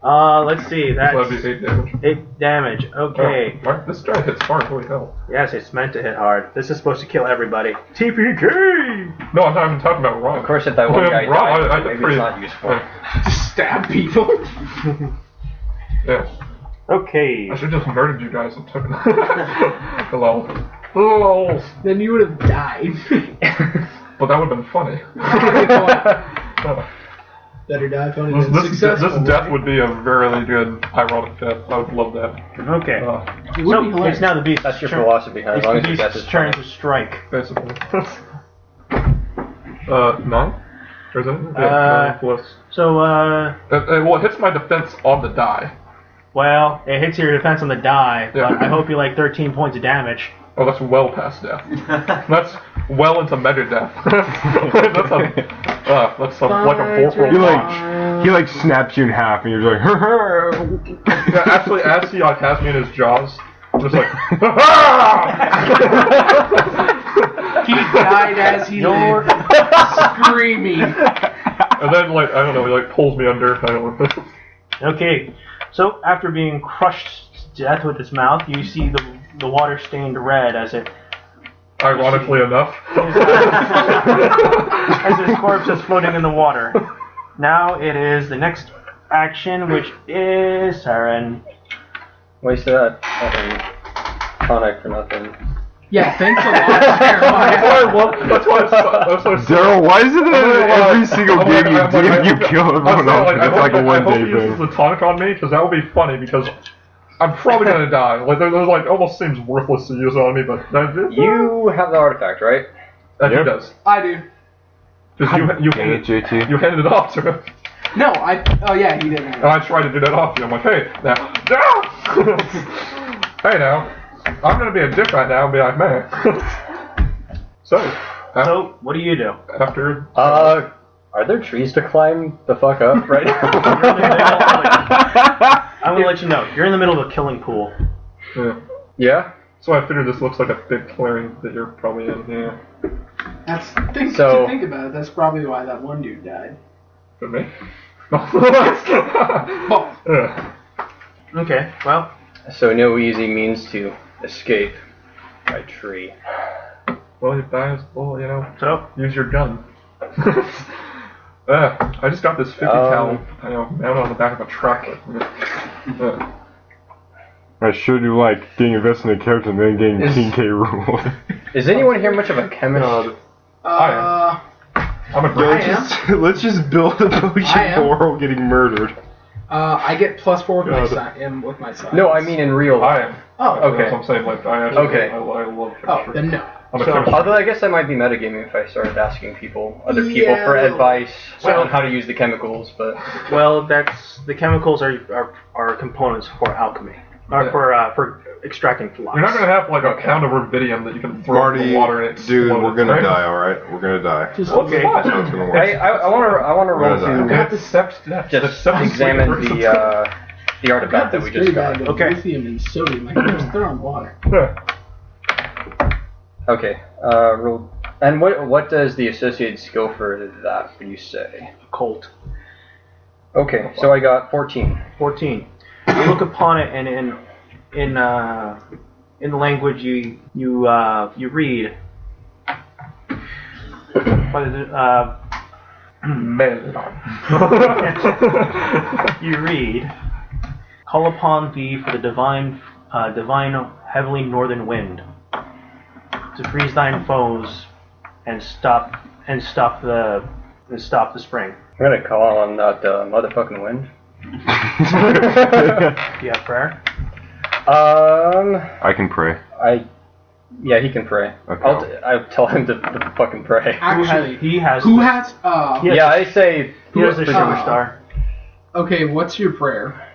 Let's see. That'd That's be 8 damage. 8 damage. Okay. Oh, this guy hits hard, holy hell. Yes, it's meant to hit hard. This is supposed to kill everybody. TPK! No, I'm not even talking about Ron. Of course, if that one guy Ron, died, I did maybe pretty- it's not useful. Just stab people. Yeah. Okay. I should have just murdered you guys and took Hello. Hello. Then you would have died. But that would have been funny. Better die funny This, than this successful. death would be a very good ironic death. I would love that. Okay. It would be So, hilarious. it's now the beast's That's your turn. philosophy, huh? As It's long the as your death is beast's turn funny. to strike. Basically. 9? Or is it? Yeah, 9 plus. So, Well, it hits my defense on the die. well, it hits your defense on the die, Yeah. but I hope you like 13 points of damage. Oh, that's well past death. That's well into mega death. that's like a 4 He like snaps you in half, and you're like, Yeah, actually, as he like has me in his jaws, just like. He died as he lived, screaming. And then like I don't know, he like pulls me under. I don't know. Okay, so after being crushed to death with its mouth, you see the water stained red as it Ironically enough. as its corpse is floating in the water. Now it is the next action, which is Saren. Wasted that tonic for nothing. Yeah, thanks a lot, Jeremiah. That's why I Daryl, why is it that every single game you kill everyone else? It's like a one I hope day he uses thing. the tonic on me, because that would be funny, because I'm probably gonna die. Like, there's like, almost seems worthless to use it on me, but You have the artifact, right? that he Yep. does. I do. Because Dang it, JT. you handed it off to him. No, oh yeah, he didn't. And I tried to do that off you. I'm like, hey, now, hey now, I'm gonna be a dick right now and be like, man. So What do you do? after, Are there trees to climb the fuck up right now? I'm gonna let you know. You're in the middle of a killing pool. yeah. Yeah? So I figured this looks like a big clearing that you're probably in. Yeah. That's So- to think about it. That's probably why that one dude died. For me? Well, Yeah. Okay, well, So no easy means to escape by tree. Well, you guys, well, you know, so use your gun. I just got this 50 cal, you know, mounted on the back of a truck. I showed you like getting invested in a character and then getting Is- 10k rule. Is anyone here much of a chemist? I'm a I great. am. Let's just build a I potion am. for getting murdered. I get +4 with my God. with my science. No, I mean in real I life. am. Oh, Okay. That's what I'm saying. Like, I actually, Okay. I love oh, chemistry. then no. I'm a So- chemist. Although I guess that might be metagaming if I started asking other people Yeah, for a little. advice Well- on how to use the chemicals, but well, that's the chemicals are components for alchemy, or for extracting flux. You're not gonna have like a pound of rubidium that you can throw in the water and dude, explode, we're gonna right? die, alright? We're gonna die. Just Okay. That's how it's gonna work. I want to roll What is to It accepts death. It just accepts examine sleep. the artifact that we just got. Okay. Lithium and sodium. I can just throw in water. Yeah. Okay, roll. And what does the associated skill for that would you say? Colt. Okay, so I got 14. 14. You look upon it, and in the language you read. What is it? You read. Call upon thee for the divine heavenly northern wind to freeze thine foes and stop the spring. I'm gonna call on that motherfucking wind. Do you have prayer? I can pray. Yeah, he can pray. Okay. I'll tell him to fucking pray. Actually, He has. who has? Yes. Yeah, I say. He has the sugar star. Okay, what's your prayer?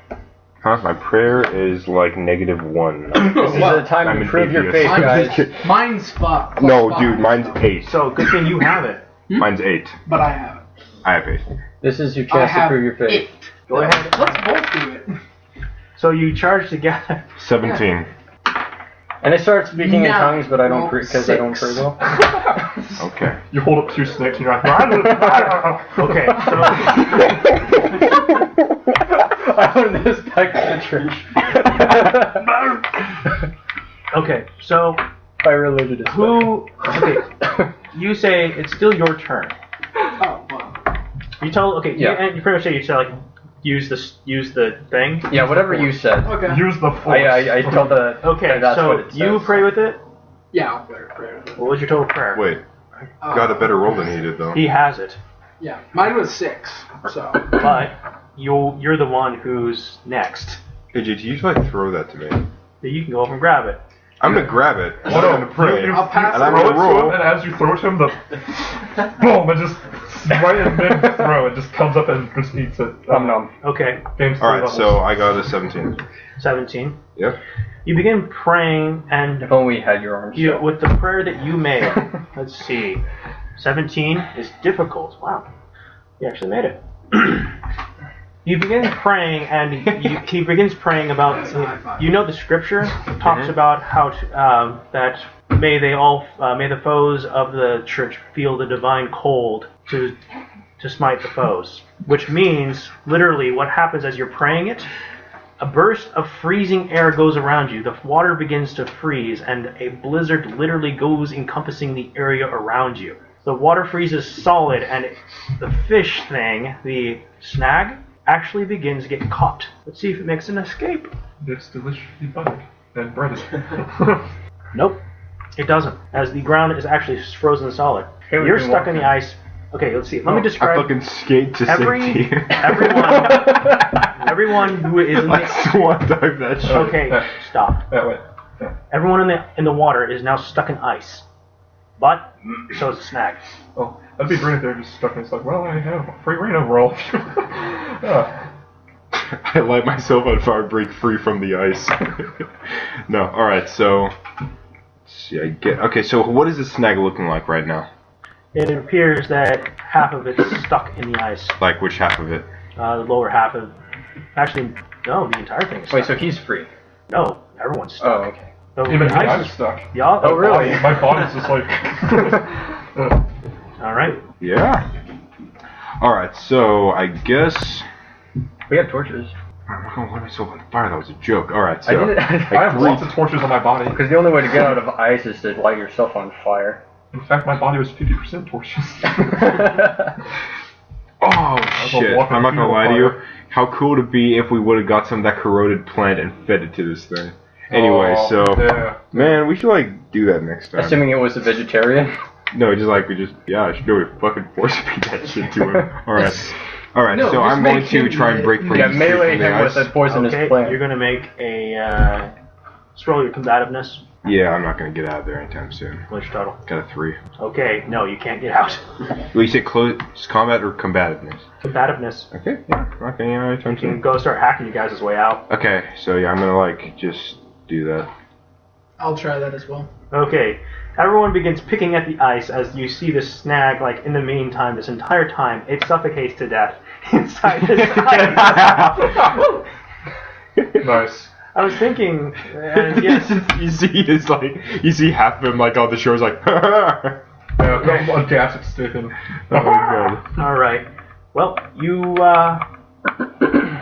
Huh? My prayer is like -1. This is the time I'm to an prove your atheist. faith, guys. Mine's fuck. No, dude, mine's 8. So good thing you have it. Mine's 8. But I have it. I have 8. This is your I chance to have prove your faith. 8. Go ahead. Let's both do it. So you charge together. 17. And I start speaking in No. tongues, but I don't Well, because I don't pray 6. well. Okay. You hold up 2 snakes and you're like, Okay. So I learned this back in the church. Okay, so I related it. who? Okay, you say it's still your turn. Oh, wow. You tell. Okay, Yeah. you pretty much say you said like use the thing. Yeah, whatever you said. Okay. Use the force. I told the. Okay, that's so what it you says. pray with it. Yeah, I'll pray with it. What was your total prayer? Wait, got a better roll than he did though. He has it, Yeah, mine was 6, so. but you're the one who's next. Hey JT, you should like throw that to me. You can go up and grab it. I'm gonna grab it. And What I'm gonna pray. I'll pass And it. I'm Throw it gonna to roll. him, and as you throw it to him, the boom, it just right in mid throw, it just comes up and just eats it. Nom. Okay, Game's All 3 right, levels. so I got a 17. 17. Yep. You begin praying, and If only we had your arms. you, with the prayer that you made. Let's see, 17 is difficult. Wow, you actually made it. You begin praying, and he begins praying about. You know the scripture talks about how that may the foes of the church feel the divine cold to smite the foes, which means literally what happens as you're praying it. A burst of freezing air goes around you. The water begins to freeze, and a blizzard literally goes encompassing the area around you. The water freezes solid, and the fish thing, the snag, actually begins to get caught. Let's see if it makes an escape. It's deliciously buttered and breaded. Nope, it doesn't, as the ground is actually frozen solid. Okay, we You're can stuck walk in the in. ice. Okay, let's see. Let me I describe fucking skate to safety. everyone who is in I the swan dive that shit. okay, stop. That way. Everyone in the water is now stuck in ice, but so is the snag. Oh, that'd be great if they're just stuck and it's like, well, I have free reign over all of you. I light myself on fire, break free from the ice. No, alright, so. Let's see, okay, so what is the snag looking like right now? It appears that half of it's stuck in the ice. Like, which half of it? The lower half of, actually, no, the entire thing is stuck. Wait, so he's free. No, everyone's stuck. Oh, okay. Even me, ice I'm is- stuck. Y'all, Oh, really? My body's just like. All right. Yeah. Alright, so I guess. We have torches. I'm not gonna light myself on fire, that was a joke. Alright, so. I did it. I have lots of torches on my body. Because the only way to get out of ice is to light yourself on fire. In fact, my body was 50% torches. Oh shit! walking I'm not gonna through lie the to you. fire. How cool would it be if we would have got some of that corroded plant and fed it to this thing? Anyway, Oh, so yeah. man, we should like do that next time. Assuming it was a vegetarian. No, just like I should do it. Fucking force feed that shit to him. All right, No, so just I'm going make to him try and eat break it. free. Yeah, from melee the him with ice. a poisonous Okay, plant. you're gonna make a roll your combativeness. Yeah, I'm not gonna get out of there anytime soon. What's your total? Got a 3. Okay, no, you can't get out. Well, you say close combat or combativeness? Combativeness. Okay, yeah, not getting out anytime You can soon. go start hacking you guys' way out. Okay, so yeah, I'm gonna like just do that. I'll try that as well. Okay, everyone begins picking at the ice as you see this snag, like, in the meantime, this entire time, it suffocates to death inside this ice. Nice. I was thinking, and yes, you see half of him like on the shore is like. Yeah, a gas it's sticking. Oh god. alright. Well, you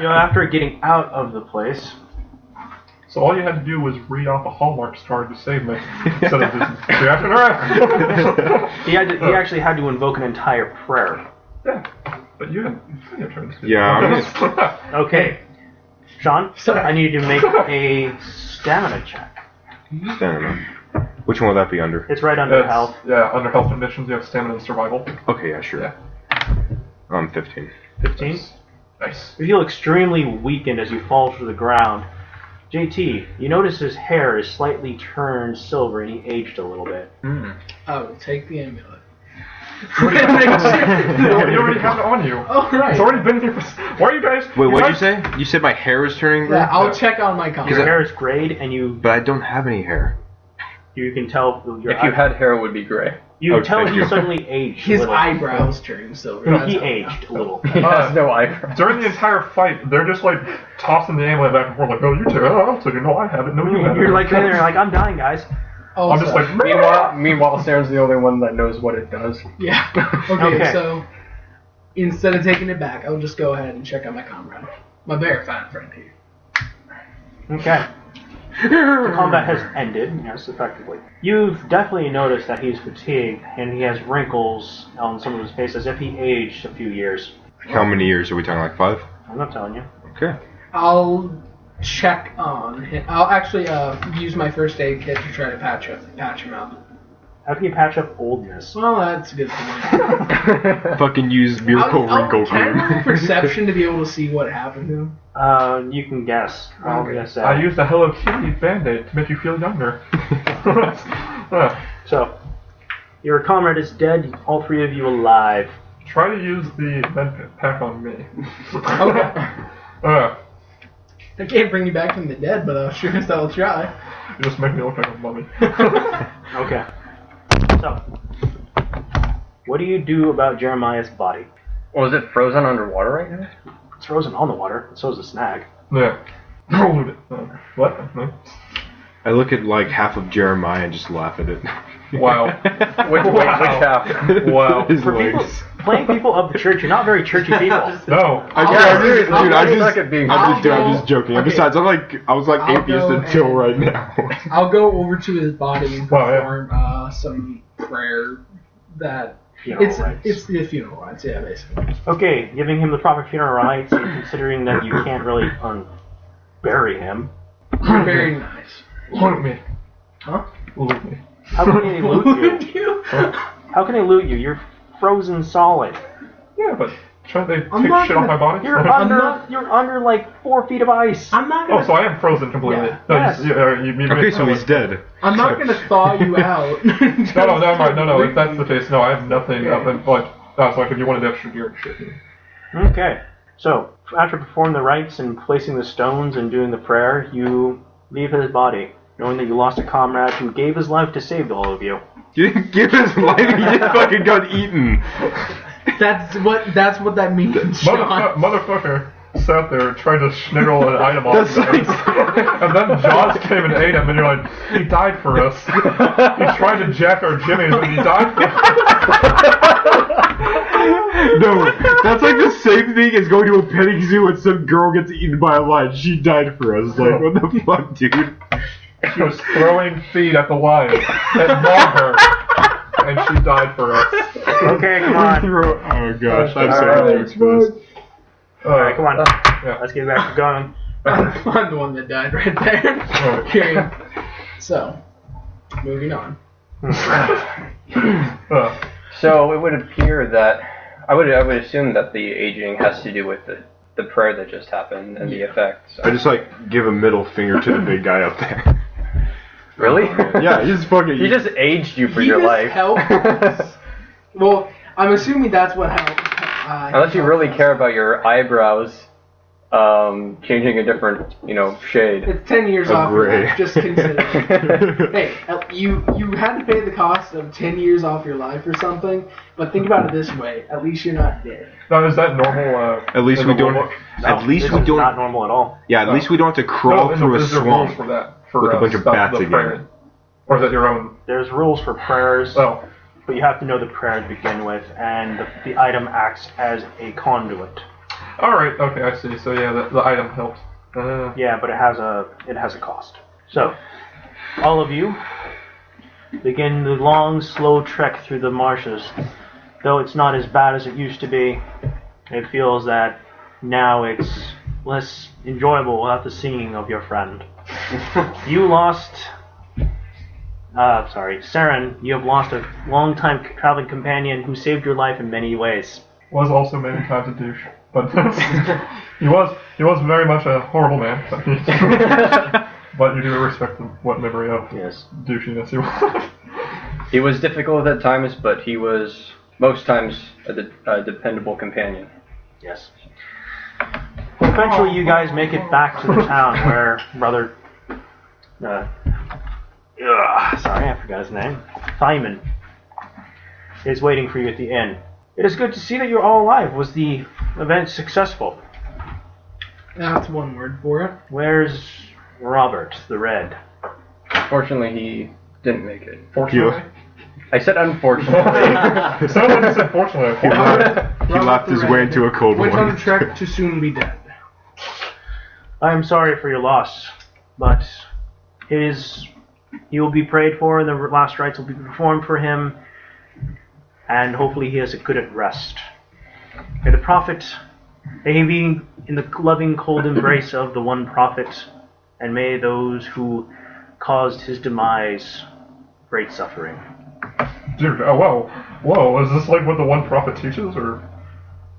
after getting out of the place, So all you had to do was read off a Hallmark card to save me. Instead of just reacting he actually had to invoke an entire prayer. Yeah, but you had your turn. Yeah, I'm Okay, Sean, I need you to make a stamina check. Stamina. Which one would that be under? It's right under health. Yeah, under health conditions, you have stamina and survival. Okay, yeah, sure. Yeah. 15. 15. Nice. You feel extremely weakened as you fall to the ground. JT, you notice his hair is slightly turned silver and he aged a little bit. I will take the amulet. You already have it on you. Oh, right. It's already been here for... Why are you guys... Wait, what did you guys- say? You said my hair is turning green? Yeah, I'll check on my comment. Your hair is grayed and But I don't have any hair. you can tell your If you had hair, it would be gray. you Oh, can tell thank he you. suddenly aged. His a little. eyebrows turned silver. No, That's he how I know. aged a little. He has no eyebrows. During the entire fight, they're just like tossing the amulet back and forth like, oh, you take it. Oh, so you know I have it. No, you have it. You're like there, like I'm dying, guys. Oh, I'm just sorry. like, Meanwhile, Saren's the only one that knows what it does. Yeah. Okay, Okay. so instead of taking it back, I'll just go ahead and check on my comrade. My bear fan friend here. Okay. The combat has ended, yes, effectively. You've definitely noticed that he's fatigued, and he has wrinkles on some of his face as if he aged a few years. How many years are we talking? Like 5? I'm not telling you. Okay. I'll check on him. I'll actually use my first aid kit to try to patch him up. How can you patch up oldness? Well, that's a good point. Fucking use miracle wrinkle Can I cream. roll perception to be able to see what happened to him? You can guess. I'm Okay. gonna say. I used a Hello Kitty Band-Aid to make you feel younger. So, your comrade is dead. All 3 of you alive. Try to use the med pack on me. Okay. I can't bring you back from the dead, but sure as I'll try. You just make me look like a mummy. Okay. So, what do you do about Jeremiah's body? Well, is it frozen underwater right now? It's frozen on the water, and so is the snag. Yeah. Roll it. What? No. I look at like half of Jeremiah and just laugh at it. Wow. Which half? Wow. His For people, legs. playing people of the church, you're not very churchy people. No. Seriously, Dude, I suck at being I'm just joking. Okay. Besides, I was like I'll atheist go until and- right now. I'll go over to his body and Wow, yeah. perform some prayer that Funeral rites. it's the funeral rites, yeah, basically. Okay, giving him the proper funeral rites, and considering that you can't really bury him. Very nice. Loot me. Huh? Loot me. How can they loot you? How can they loot you? You're frozen solid. Yeah, but try to I'm take not shit off gonna- my body? You're under like 4 feet of ice. I'm not Oh, gonna. so I am frozen completely. Yeah. No, Yes. you Okay, so he's dead. I'm not gonna thaw you out. No, never mind. No, if that's the case, no, I have nothing up in, like, that's like if you wanted extra gear and shit. Okay. So, after performing the rites and placing the stones and doing the prayer, you leave his body, knowing that you lost a comrade who gave his life to save all of you. You didn't give his life, he just fucking got eaten. That's what that means, Sean. Motherfucker sat there trying to sniggle an item off That's him. And then Jaws came and ate him, and you're like, he died for us. He tried to jack our Jimmy's, but he died for us. No, that's like the same thing as going to a petting zoo and some girl gets eaten by a lion. She died for us. Like, what the fuck, dude? She was throwing feed at the lion. It mauled her. And she died for us. Okay, come on. Oh gosh, I'm Alright, sorry jokes for this. Alright, come on. Yeah. Let's get back to going. I'm the one that died right there. Alright. Okay. So, moving on. So it would appear that I would assume that the aging has to do with the prayer that just happened and the effects. I just like give a middle finger to the big guy up there. Really? Yeah, he's fucking. He just aged you for He your just life. helped. Well, I'm assuming that's what helped. Unless you really care about your eyebrows changing a different, shade. It's 10 years A off your gray. life, just consider it. Hey, you had to pay the cost of 10 years off your life or something, but think about it this way, at least you're not dead. Now, is that normal? At least in we the don't. rulebook? At least this we is don't. not normal at all. Yeah, at least we don't have to crawl No, through a is there rules swamp. for that? For, with a bunch of stuff, bats the again. prayer? Or is that your own? There's rules for prayers, Oh. but you have to know the prayer to begin with, and the item acts as a conduit. Alright, okay, I see. So yeah, the item helps. Yeah, but it has a cost. So, all of you begin the long, slow trek through the marshes. Though it's not as bad as it used to be, it feels that now it's less enjoyable without the singing of your friend. You lost... Saren, you have lost a long-time traveling companion who saved your life in many ways. Was also many times a douche, but he was very much a horrible man. But you do respect what memory of Yes. douchiness he was. He was difficult at times, but he was most times a dependable companion. Yes. Eventually, you guys make it back to the town where Brother... I forgot his name. Thyman is waiting for you at the inn. It is good to see that you're all alive. Was the event successful? That's one word for it. Where's Robert, the Red? Fortunately, he didn't make it. Fortunately. I said unfortunately. It sounded like you said fortunately. He laughed his way into a cold Went on a one. trek to soon be dead. I am sorry for your loss, but he will be prayed for, and the last rites will be performed for him, and hopefully he has a good rest. May the Prophet, may he be in the loving, cold embrace of the one Prophet, and may those who caused his demise great suffering. Dude, whoa, is this like what the one prophet teaches, or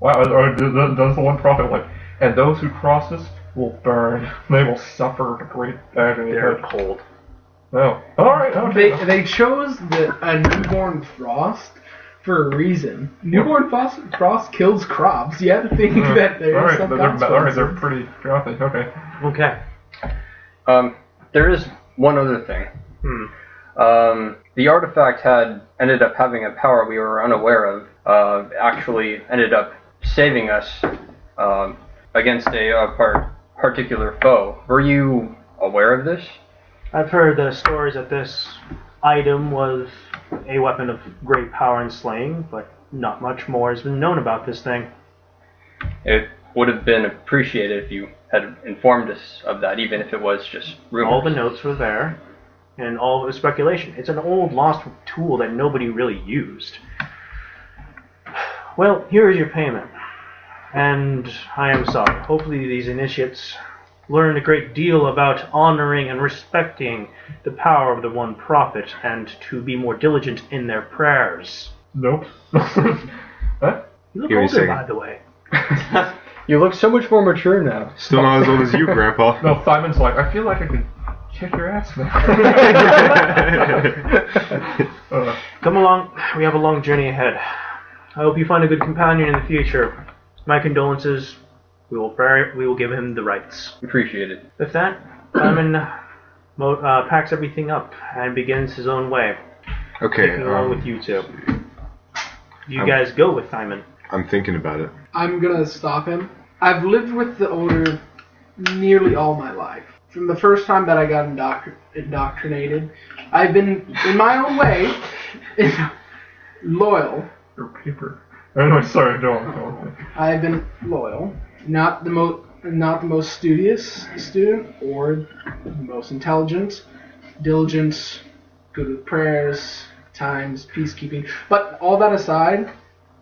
does the one prophet like, and those who cross this will burn, they will suffer great agony. They're cold. Oh, alright, okay. They chose a newborn frost for a reason. Newborn frost kills crops. You have to think that there's some consequences. Alright, they're pretty gothic, okay. Okay. There is one other thing. The artifact had ended up having a power we were unaware of. Actually ended up saving us against a particular foe. Were you aware of this? I've heard the stories that this item was a weapon of great power and slaying, but not much more has been known about this thing. It would have been appreciated if you had informed us of that, even if it was just rumors. All the notes were there, and all of the speculation. It's an old, lost tool that nobody really used. Well, here is your payment. And I am sorry. Hopefully these initiates learn a great deal about honoring and respecting the power of the one prophet, and to be more diligent in their prayers. Nope. Huh? You look Give me a older, second. by the way. You look so much more mature now. Still not as old as you, Grandpa. No, Simon's like, I feel like I could kick your ass now. Come along. We have a long journey ahead. I hope you find a good companion in the future. My condolences. We will give him the rights. Appreciate it. With that, Simon packs everything up and begins his own way, Okay, taking along with you two. You guys go with Simon. I'm thinking about it. I'm gonna stop him. I've lived with the Order nearly all my life. From the first time that I got indoctrinated, I've been, in my own way, loyal. Your paper. Anyway, sorry, go on. I've been loyal. Not the most studious student or the most intelligent, diligent, good with prayers, times, peacekeeping. But all that aside,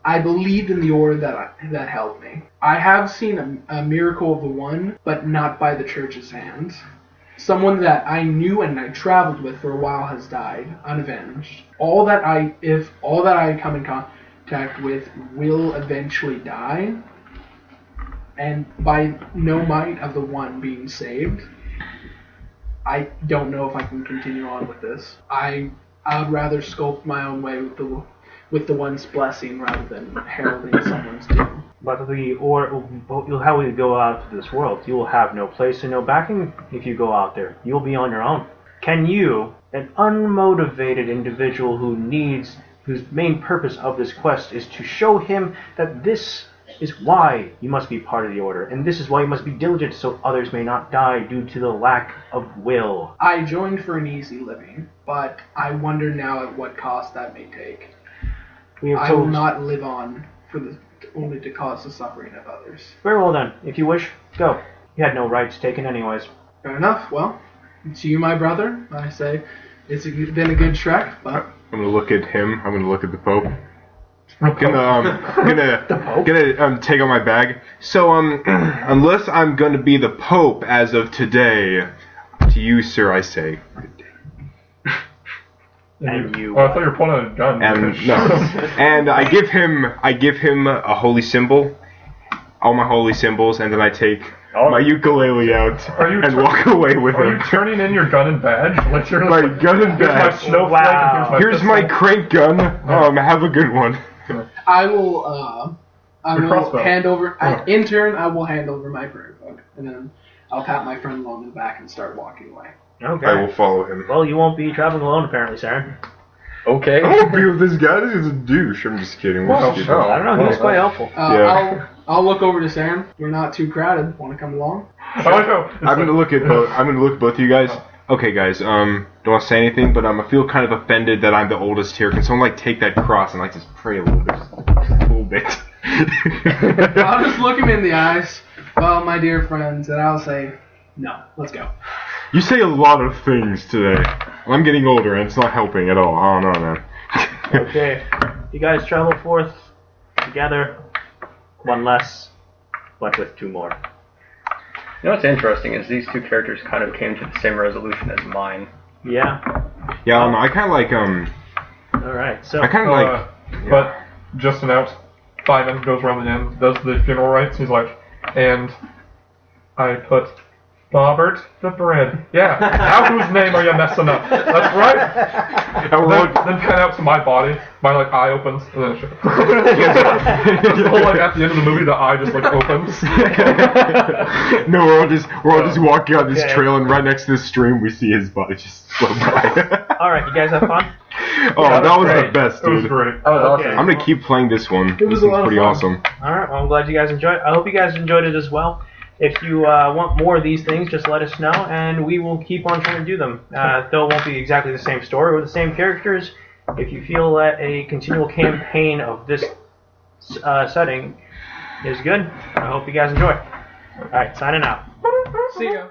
I believed in the Order that helped me. I have seen a miracle of the One, but not by the Church's hands. Someone that I knew and I traveled with for a while has died, unavenged. All that I come in contact with will eventually die, and by no might of the One being saved, I don't know if I can continue on with this. I'd rather sculpt my own way with the One's blessing rather than heralding someone's doom. But how will you go out to this world? You will have no place and no backing if you go out there. You'll be on your own. Can you, an unmotivated individual whose main purpose of this quest is to show him that this is why you must be part of the Order, and this is why you must be diligent so others may not die due to the lack of will. I joined for an easy living, but I wonder now at what cost that may take. I will not live on only to cause the suffering of others. Very well then. If you wish, go. You had no rights taken anyways. Fair enough. Well, to you, my brother, I say it's been a good trek, but I'm gonna look at him. I'm gonna look at the Pope. I'm gonna take out my bag. So unless I'm gonna be the Pope as of today, to you, sir, I say good day. And you. Oh, I thought you were pointing at a gun. And no, and I give him a holy symbol, all my holy symbols, and then I take my ukulele out and walk away with Are him. you turning in your gun and badge? Like you're My gun and here's badge. My snowflake. Wow. And Here's my crank gun. Have a good one. I will crossbow. hand over. In turn, I will hand over my prayer book, and then I'll pat my friend along the back and start walking away. Okay. I will follow him. Well, you won't be traveling alone, apparently, Saren. Okay. I won't be with this guy. This is a douche. I'm just kidding. We're just kidding. I don't know. He was quite helpful. Yeah. I'll look over to Saren. We're not too crowded. Want to come along? I like how I'm gonna look at both. I'm gonna look at both of you guys. Okay, guys. Don't want to say anything, but I feel kind of offended that I'm the oldest here. Can someone take that cross and just pray a little bit, just a little bit? I'll just look him in the eyes. Well, my dear friends, and I'll say, No. Let's go. You say a lot of things today. I'm getting older and it's not helping at all. I don't know, man. Okay. You guys travel forth together. One less, but with two more. You know what's interesting is these two characters kind of came to the same resolution as mine. Yeah. Yeah, I kind of like, Alright, so... I kind of like... But just an out. Simon goes around the inn, does the funeral rites. He's like, and I put Bobbert the bread. Yeah. Now whose name are you messing up? That's right. Then pan out to my body. My eye opens. And then just at the end of the movie, the eye just opens. No, we're all just walking on this trail, and right next to the stream, we see his body just float by. All right, you guys have fun. Oh, that was the best, dude. It was great. That was Okay. awesome. I'm gonna keep playing this one. It was This a lot is of pretty fun. awesome. All right, well, I'm glad you guys enjoyed it. I hope you guys enjoyed it as well. If you want more of these things, just let us know, and we will keep on trying to do them. Though it won't be exactly the same story or the same characters. If you feel that a continual campaign of this setting is good, I hope you guys enjoy. All right, signing out. See ya.